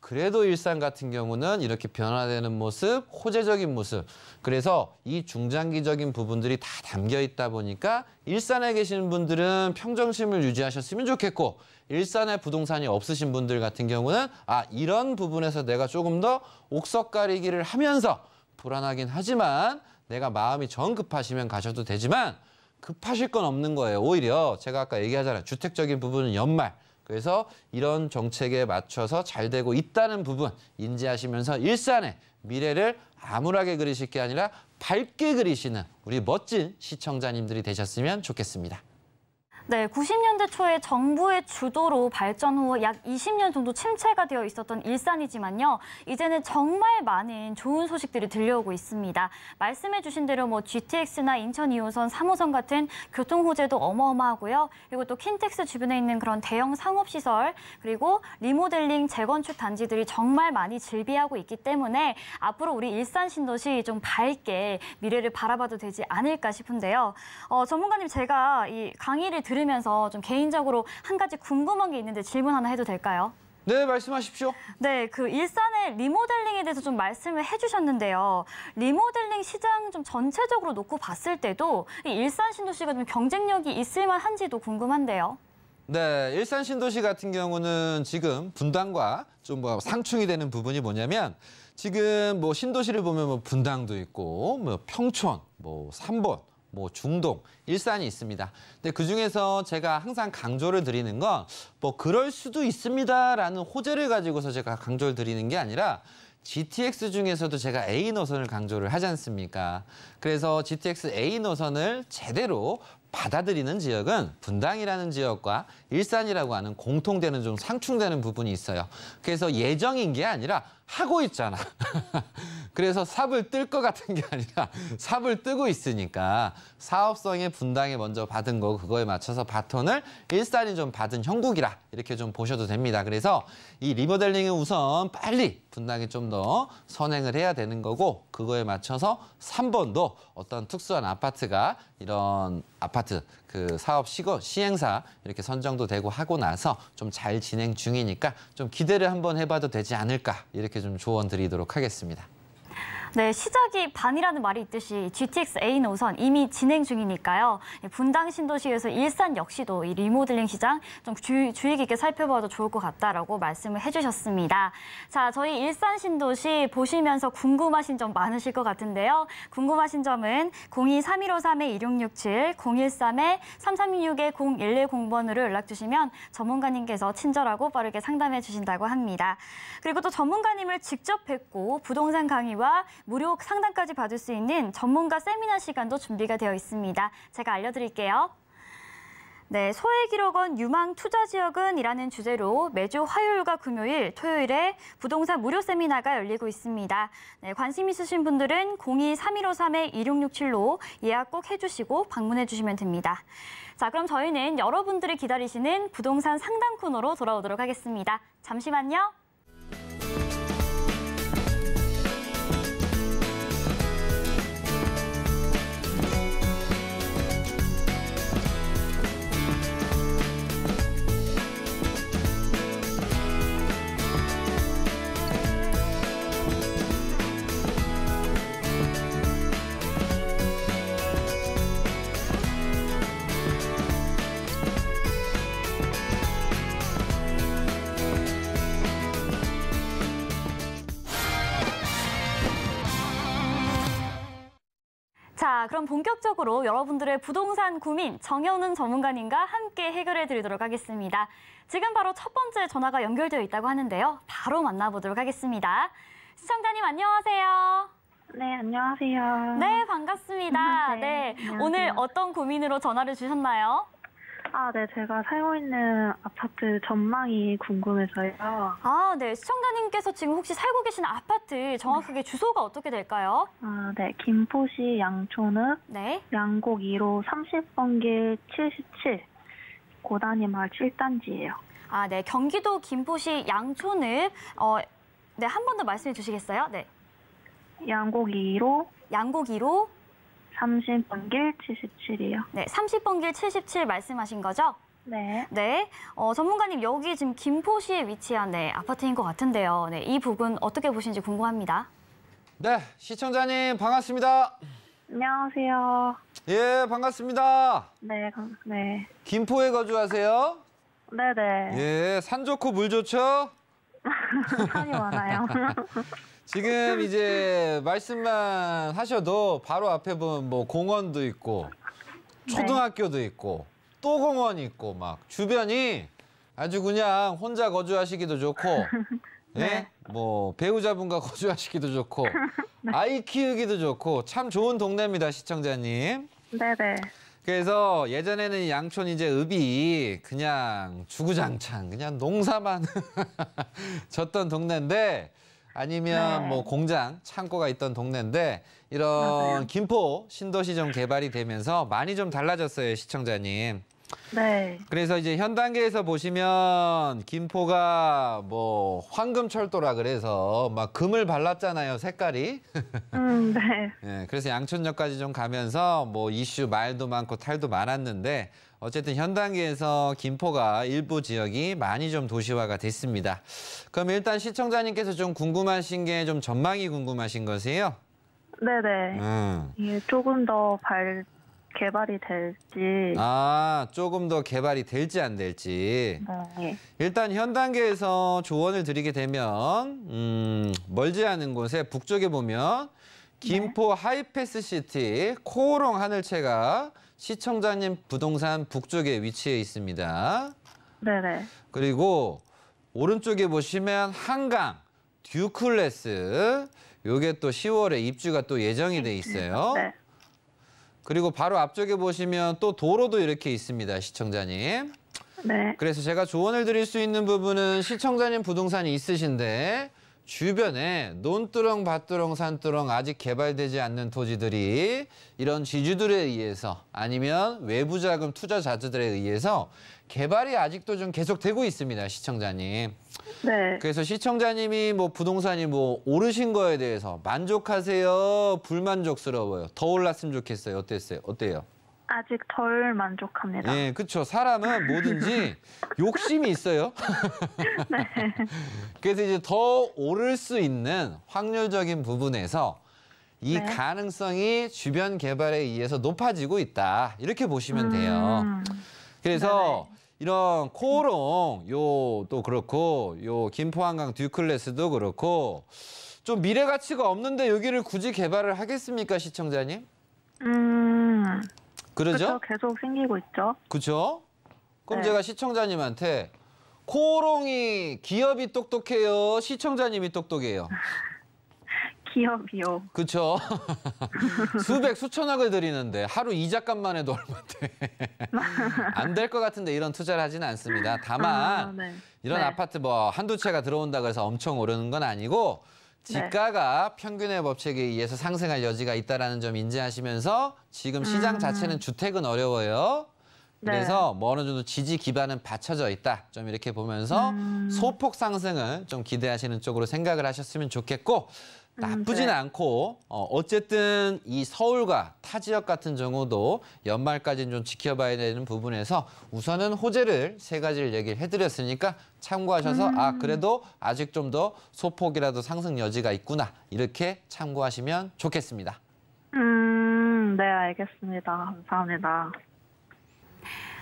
그래도 일산 같은 경우는 이렇게 변화되는 모습, 호재적인 모습. 그래서 이 중장기적인 부분들이 다 담겨 있다 보니까 일산에 계시는 분들은 평정심을 유지하셨으면 좋겠고 일산에 부동산이 없으신 분들 같은 경우는 이런 부분에서 내가 조금 더 옥석가리기를 하면서 불안하긴 하지만 내가 마음이 정 급하시면 가셔도 되지만 급하실 건 없는 거예요. 오히려 제가 아까 얘기하잖아요. 주택적인 부분은 연말. 그래서 이런 정책에 맞춰서 잘 되고 있다는 부분 인지하시면서 일산의 미래를 암울하게 그리실 게 아니라 밝게 그리시는 우리 멋진 시청자님들이 되셨으면 좋겠습니다. 네, 90년대 초에 정부의 주도로 발전 후 약 20년 정도 침체가 되어 있었던 일산이지만요. 이제는 정말 많은 좋은 소식들이 들려오고 있습니다. 말씀해 주신 대로 뭐 GTX나 인천 2호선, 3호선 같은 교통 호재도 어마어마하고요. 그리고 또 킨텍스 주변에 있는 그런 대형 상업시설, 그리고 리모델링, 재건축 단지들이 정말 많이 즐비하고 있기 때문에 앞으로 우리 일산 신도시 좀 밝게 미래를 바라봐도 되지 않을까 싶은데요. 전문가님, 제가 이 강의를 들으면서 좀 개인적으로 한 가지 궁금한 게 있는데 질문 하나 해도 될까요? 네, 말씀하십시오. 네, 그 일산의 리모델링에 대해서 좀 말씀을 해주셨는데요. 리모델링 시장 좀 전체적으로 놓고 봤을 때도 이 일산 신도시가 좀 경쟁력이 있을 만한지도 궁금한데요. 네, 일산 신도시 같은 경우는 지금 분당과 좀 뭐 상충이 되는 부분이 뭐냐면 지금 뭐 신도시를 보면 뭐 분당도 있고 뭐 평촌, 뭐 삼본, 뭐 중동, 일산이 있습니다. 근데 그중에서 제가 항상 강조를 드리는 건 뭐 그럴 수도 있습니다라는 호재를 가지고서 제가 강조를 드리는 게 아니라 GTX 중에서도 제가 A 노선을 강조를 하지 않습니까? 그래서 GTX A 노선을 제대로 받아들이는 지역은 분당이라는 지역과 일산이라고 하는 공통되는 좀 상충되는 부분이 있어요. 그래서 예정인 게 아니라 하고 있잖아. 그래서 삽을 뜰 것 같은 게 아니라 삽을 뜨고 있으니까 사업성의 분당에 먼저 받은 거 그거에 맞춰서 바톤을 일산이 좀 받은 형국이라 이렇게 좀 보셔도 됩니다. 그래서 이 리모델링은 우선 빨리 분당이 좀 더 선행을 해야 되는 거고 그거에 맞춰서 3번도 어떤 특수한 아파트가 이런 아파트 그 사업 시행사 이렇게 선정도 되고 하고 나서 좀 잘 진행 중이니까 좀 기대를 한번 해봐도 되지 않을까 이렇게 좀 조언 드리도록 하겠습니다. 네, 시작이 반이라는 말이 있듯이 GTX A 노선 이미 진행 중이니까요. 분당 신도시에서 일산 역시도 이 리모델링 시장 좀 주의 깊게 살펴봐도 좋을 것 같다라고 말씀을 해주셨습니다. 자, 저희 일산 신도시 보시면서 궁금하신 점 많으실 것 같은데요. 궁금하신 점은 02-3153-1667, 013-3366-0110번으로 연락 주시면 전문가님께서 친절하고 빠르게 상담해 주신다고 합니다. 그리고 또 전문가님을 직접 뵙고 부동산 강의와 무료 상담까지 받을 수 있는 전문가 세미나 시간도 준비가 되어 있습니다. 제가 알려드릴게요. 네, 소액 1억 원 유망 투자 지역은 이라는 주제로 매주 화요일과 금요일, 토요일에 부동산 무료 세미나가 열리고 있습니다. 네, 관심 있으신 분들은 02-3153-2667로 예약 꼭 해주시고 방문해 주시면 됩니다. 자, 그럼 저희는 여러분들이 기다리시는 부동산 상담 코너로 돌아오도록 하겠습니다. 잠시만요. 자, 그럼 본격적으로 여러분들의 부동산 고민 정현은 전문가님과 함께 해결해 드리도록 하겠습니다. 지금 바로 첫 번째 전화가 연결되어 있다고 하는데요. 바로 만나보도록 하겠습니다. 시청자님 안녕하세요. 네, 안녕하세요. 네, 반갑습니다. 네, 네, 안녕하세요. 오늘 어떤 고민으로 전화를 주셨나요? 네, 제가 살고 있는 아파트 전망이 궁금해서요. 네, 시청자님께서 지금 혹시 살고 계신 아파트 정확하게 주소가 어떻게 될까요? 네, 김포시 양촌읍 네. 양곡 2로 30번 길 77, 고단위 마을 7단지예요. 네, 경기도 김포시 양촌읍, 네, 한 번 더 말씀해 주시겠어요? 네. 양곡 2로 양곡 2로 30번 길 77이요. 네, 30번 길 77 말씀하신 거죠? 네. 네, 전문가님 여기 지금 김포시에 위치한 네, 아파트인 것 같은데요. 네, 이 부분 어떻게 보시는지 궁금합니다. 네, 시청자님 반갑습니다. 안녕하세요. 예, 반갑습니다. 네, 네. 김포에 거주하세요? 네네. 예, 산 좋고 물 좋죠? 산이 많아요. 지금 이제 말씀만 하셔도 바로 앞에 보면 뭐 공원도 있고 초등학교도 있고 또 공원이 있고 막 주변이 아주 그냥 혼자 거주하시기도 좋고 네. 예? 뭐 배우자분과 거주하시기도 좋고 아이 키우기도 좋고 참 좋은 동네입니다, 시청자님. 네네. 그래서 예전에는 양촌 이제 읍이 그냥 주구장창 그냥 농사만 졌던 동네인데 아니면 네. 뭐 공장, 창고가 있던 동네인데 이런 맞아요. 김포 신도시 좀 개발이 되면서 많이 좀 달라졌어요, 시청자님. 네. 그래서 이제 현 단계에서 보시면 김포가 뭐 황금철도라 그래서 막 금을 발랐잖아요, 색깔이. 네. 예, 그래서 양촌역까지 좀 가면서 뭐 이슈 말도 많고 탈도 많았는데 어쨌든 현 단계에서 김포가 일부 지역이 많이 좀 도시화가 됐습니다. 그럼 일단 시청자님께서 좀 궁금하신 게 좀 전망이 궁금하신 거세요? 네네. 이게 조금 더 개발이 될지. 조금 더 개발이 될지 안 될지. 네. 일단 현 단계에서 조언을 드리게 되면 멀지 않은 곳에 북쪽에 보면 김포 하이패스시티 코오롱 하늘채가 시청자님 부동산 북쪽에 위치해 있습니다. 네네. 그리고 오른쪽에 보시면 한강 듀클래스 요게 또 10월에 입주가 또 예정이 돼 있어요. 네. 그리고 바로 앞쪽에 보시면 또 도로도 이렇게 있습니다, 시청자님. 네. 그래서 제가 조언을 드릴 수 있는 부분은 시청자님 부동산이 있으신데 주변에 논두렁, 밭두렁, 산두렁 아직 개발되지 않는 토지들이 이런 지주들에 의해서 아니면 외부 자금 투자자들에 의해서 개발이 아직도 좀 계속되고 있습니다, 시청자님. 네. 그래서 시청자님이 뭐 부동산이 뭐 오르신 거에 대해서 만족하세요? 불만족스러워요? 더 올랐으면 좋겠어요? 어때요? 아직 덜 만족합니다. 예, 그렇죠. 사람은 뭐든지 욕심이 있어요. 네. 그래서 이제 더 오를 수 있는 확률적인 부분에서 이 네. 가능성이 주변 개발에 의해서 높아지고 있다. 이렇게 보시면 돼요. 그래서 이런 코오롱 요도 그렇고 요 김포한강 듀클래스도 그렇고 좀 미래 가치가 없는데 여기를 굳이 개발을 하겠습니까, 시청자님? 그러죠? 그렇죠. 계속 생기고 있죠. 그렇죠? 그럼 네. 제가 시청자님한테 코오롱이 기업이 똑똑해요, 시청자님이 똑똑해요? 기업이요. 그렇죠? 수백 수천억을 들이는데 하루 이자값만 해도 얼마인데 안 될 것 같은데 이런 투자를 하지는 않습니다. 다만 네. 이런 네. 아파트 뭐 한두 채가 들어온다고 해서 엄청 오르는 건 아니고 지가가 평균의 법칙에 의해서 상승할 여지가 있다는 점 인지하시면서 지금 시장 자체는 주택은 어려워요. 그래서 뭐 어느 정도 지지 기반은 받쳐져 있다. 좀 이렇게 보면서 소폭 상승을 좀 기대하시는 쪽으로 생각을 하셨으면 좋겠고 나쁘진 네. 않고 어쨌든 이 서울과 타 지역 같은 경우도 연말까지는 좀 지켜봐야 되는 부분에서 우선은 호재를 세 가지를 얘기를 해드렸으니까 참고하셔서 그래도 아직 좀 더 소폭이라도 상승 여지가 있구나 이렇게 참고하시면 좋겠습니다. 네, 알겠습니다. 감사합니다.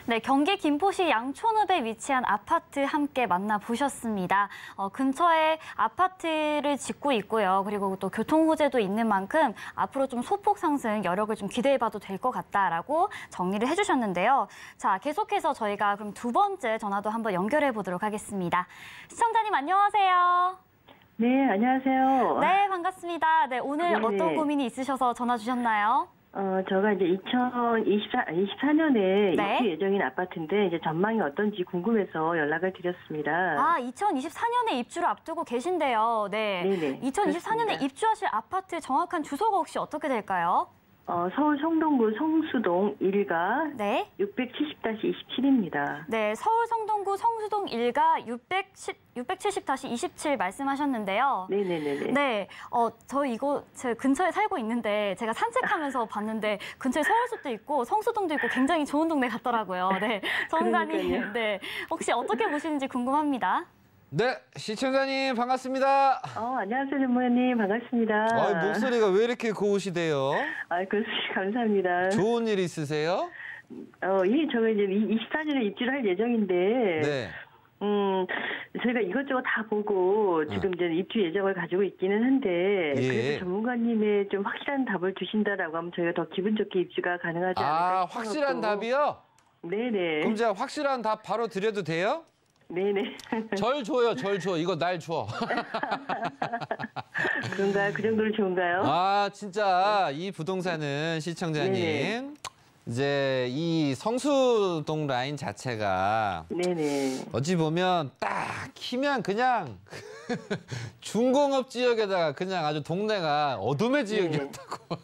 네, 경기 김포시 양촌읍에 위치한 아파트 함께 만나보셨습니다. 근처에 아파트를 짓고 있고요. 그리고 또 교통 호재도 있는 만큼 앞으로 좀 소폭 상승 여력을 좀 기대해봐도 될 것 같다라고 정리를 해주셨는데요. 자, 계속해서 저희가 그럼 두 번째 전화도 한번 연결해 보도록 하겠습니다. 시청자님 안녕하세요. 네, 안녕하세요. 네, 반갑습니다. 네, 오늘 네네. 어떤 고민이 있으셔서 전화 주셨나요? 제가 이제 2024년에 네. 입주 예정인 아파트인데 이제 전망이 어떤지 궁금해서 연락을 드렸습니다. 아, 2024년에 입주를 앞두고 계신데요. 네. 네네, 2024년에 그렇습니다. 입주하실 아파트 정확한 주소가 혹시 어떻게 될까요? 서울 성동구 성수동 1가 네. 670-27입니다. 네, 서울 성동구 성수동 1가 670-27 말씀하셨는데요. 네네네네. 네, 저 이거 제 근처에 살고 있는데 제가 산책하면서 봤는데 근처에 서울숲도 있고 성수동도 있고 굉장히 좋은 동네 같더라고요. 네, 전문가님, 그러니까요. 네, 혹시 어떻게 보시는지 궁금합니다. 네, 시청자님 반갑습니다. 안녕하세요, 전문가님. 반갑습니다. 목소리가 왜 이렇게 고우시대요? 그렇습니다. 감사합니다. 좋은 일 있으세요? 저가 이제 24년에 입주를 할 예정인데, 네. 저희가 이것저것 다 보고 지금 이제 입주 예정을 가지고 있기는 한데, 예. 그래도 전문가님의 좀 확실한 답을 주신다라고 하면 저희가 더 기분 좋게 입주가 가능하지 않을까 싶어서. 확실한 답이요? 네네. 그럼 제가 확실한 답 바로 드려도 돼요? 네네. 절 줘요, 절 줘. 이거 날 줘. 그런가요? 그 정도로 좋은가요? 진짜 이 부동산은 시청자님, 네네. 이제 이 성수동 라인 자체가 네네. 어찌 보면 딱 키면 그냥 중공업 지역에다가 그냥 아주 동네가 어둠의 지역이었다고.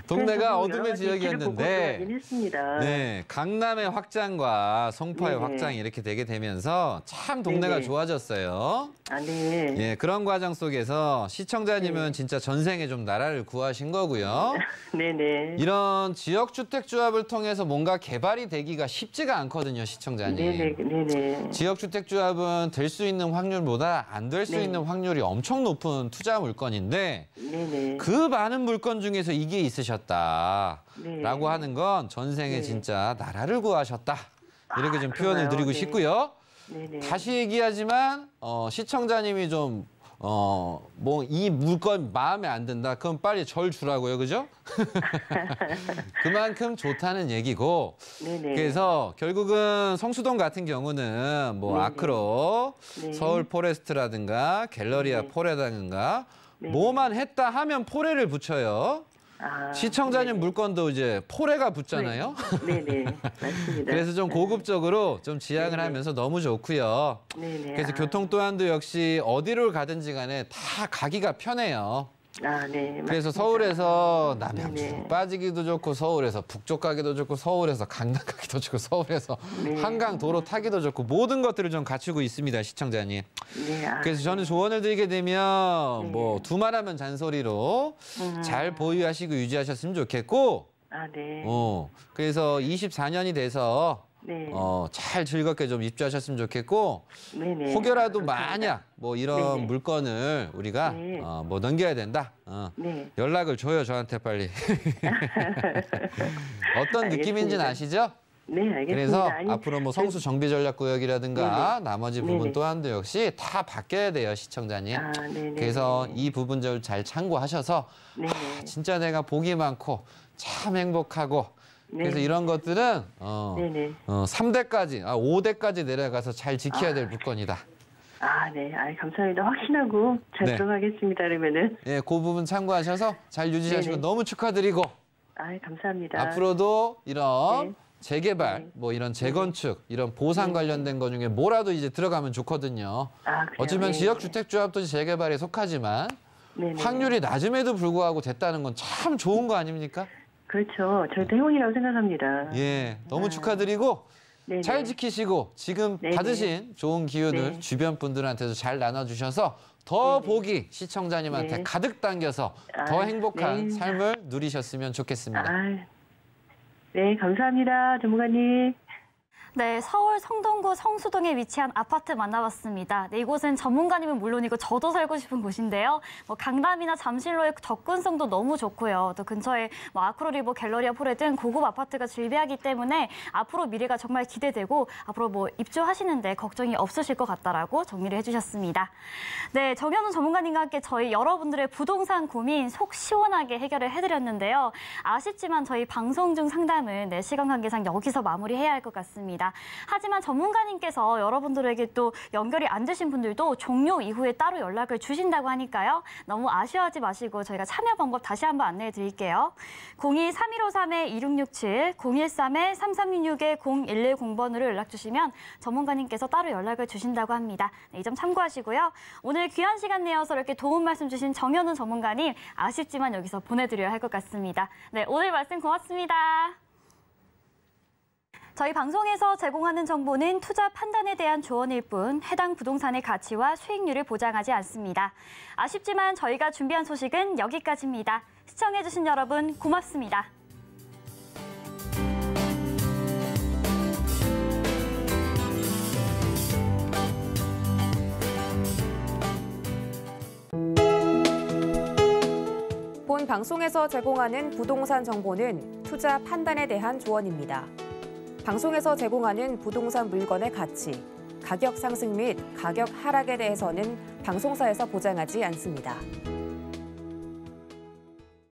동네가 어둠의 지역이었는데, 했습니다. 네, 강남의 확장과 송파의 네네. 확장이 이렇게 되게 되면서 참 동네가 네네. 좋아졌어요. 네. 예, 그런 과정 속에서 시청자님은 네. 진짜 전생에 좀 나라를 구하신 거고요. 네네. 이런 지역주택조합을 통해서 뭔가 개발이 되기가 쉽지가 않거든요, 시청자님. 네네. 지역주택조합은 될 수 있는 확률보다 안 될 수 네. 있는 확률이 엄청 높은 투자 물건인데 네네. 그 많은 물건 중에서 이게 있으셨다라고 네. 하는 건 전생에 네. 진짜 나라를 구하셨다. 이렇게 좀 표현을 그런가요? 드리고 네. 싶고요. 네네. 다시 얘기하지만 시청자님이 좀 뭐 이 물건 마음에 안 든다. 그럼 빨리 절 주라고요, 그죠? 그만큼 좋다는 얘기고. 네네. 그래서 결국은 성수동 같은 경우는 뭐 네네. 아크로, 네. 서울 포레스트라든가 갤러리아 네. 포레라든가 네. 뭐만 했다 하면 포레를 붙여요. 시청자님 네네. 물건도 이제 포레가 붙잖아요. 네네. 맞습니다. 그래서 좀 고급적으로 좀 지향을 네네. 하면서 너무 좋고요. 네네. 그래서 교통 또한도 역시 어디로 가든지 간에 다 가기가 편해요. 네. 그래서 맞습니다. 서울에서 남양주 네네. 빠지기도 좋고, 서울에서 북쪽 가기도 좋고, 서울에서 강남 가기도 좋고, 서울에서 네. 한강 도로 타기도 좋고, 모든 것들을 좀 갖추고 있습니다, 시청자님. 네. 그래서 저는 조언을 드리게 되면 네. 뭐 두말하면 잔소리로 잘 보유하시고 유지하셨으면 좋겠고, 네. 그래서 24년이 돼서 네. 잘 즐겁게 좀 입주하셨으면 좋겠고, 네네. 혹여라도 감사합니다. 만약 뭐 이런 네네. 물건을 우리가 네. 뭐 넘겨야 된다. 네. 연락을 줘요, 저한테 빨리. 어떤 느낌인지는 알겠습니다. 아시죠? 네, 알겠습니다. 그래서 아니, 앞으로 뭐 성수 정비 전략 구역이라든가 나머지 부분 네네. 또한도 역시 다 바뀌어야 돼요, 시청자님. 네네. 그래서 이 부분들 잘 참고하셔서 네네. 진짜 내가 복이 많고 참 행복하고 그래서 네. 이런 것들은 네네. 3대까지, 5대까지 내려가서 잘 지켜야 될 물건이다. 네. 감사합니다. 확신하고 잘 네. 들어가겠습니다, 그러면은. 예, 그 부분 참고하셔서 잘 유지하시고 네네. 너무 축하드리고 감사합니다. 앞으로도 이런 네. 재개발, 네. 뭐 이런 재건축, 이런 보상 관련된 거 중에 뭐라도 이제 들어가면 좋거든요. 그래요? 어쩌면 네. 지역주택조합도 재개발에 속하지만 네네. 확률이 낮음에도 불구하고 됐다는 건 참 좋은 거 아닙니까? 그렇죠. 저희도 행운이라고 생각합니다. 예, 너무 축하드리고 네네. 잘 지키시고 지금 네네. 받으신 좋은 기운을 네. 주변 분들한테도 잘 나눠주셔서 더 네네. 복이 시청자님한테 네. 가득 당겨서 더 행복한 네. 삶을 누리셨으면 좋겠습니다. 네, 감사합니다, 전문가님. 네, 서울 성동구 성수동에 위치한 아파트 만나봤습니다. 네, 이곳은 전문가님은 물론이고 저도 살고 싶은 곳인데요. 뭐 강남이나 잠실로의 접근성도 너무 좋고요. 또 근처에 뭐 아크로리버, 갤러리아 포레 등 고급 아파트가 즐비하기 때문에 앞으로 미래가 정말 기대되고 앞으로 뭐 입주하시는데 걱정이 없으실 것 같다라고 정리를 해주셨습니다. 네, 정현우 전문가님과 함께 저희 여러분들의 부동산 고민 속 시원하게 해결을 해드렸는데요. 아쉽지만 저희 방송 중 상담은 시간 관계상 여기서 마무리해야 할 것 같습니다. 합니다. 하지만 전문가님께서 여러분들에게 또 연결이 안 되신 분들도 종료 이후에 따로 연락을 주신다고 하니까요. 너무 아쉬워하지 마시고 저희가 참여 방법 다시 한번 안내해 드릴게요. 02-3153-2667, 013-3366-0110번으로 연락 주시면 전문가님께서 따로 연락을 주신다고 합니다. 네, 이 점 참고하시고요. 오늘 귀한 시간 내어서 이렇게 도움 말씀 주신 정현우 전문가님, 아쉽지만 여기서 보내드려야 할 것 같습니다. 네, 오늘 말씀 고맙습니다. 저희 방송에서 제공하는 정보는 투자 판단에 대한 조언일 뿐 해당 부동산의 가치와 수익률을 보장하지 않습니다. 아쉽지만 저희가 준비한 소식은 여기까지입니다. 시청해주신 여러분 고맙습니다. 본 방송에서 제공하는 부동산 정보는 투자 판단에 대한 조언입니다. 방송에서 제공하는 부동산 물건의 가치, 가격 상승 및 가격 하락에 대해서는 방송사에서 보장하지 않습니다.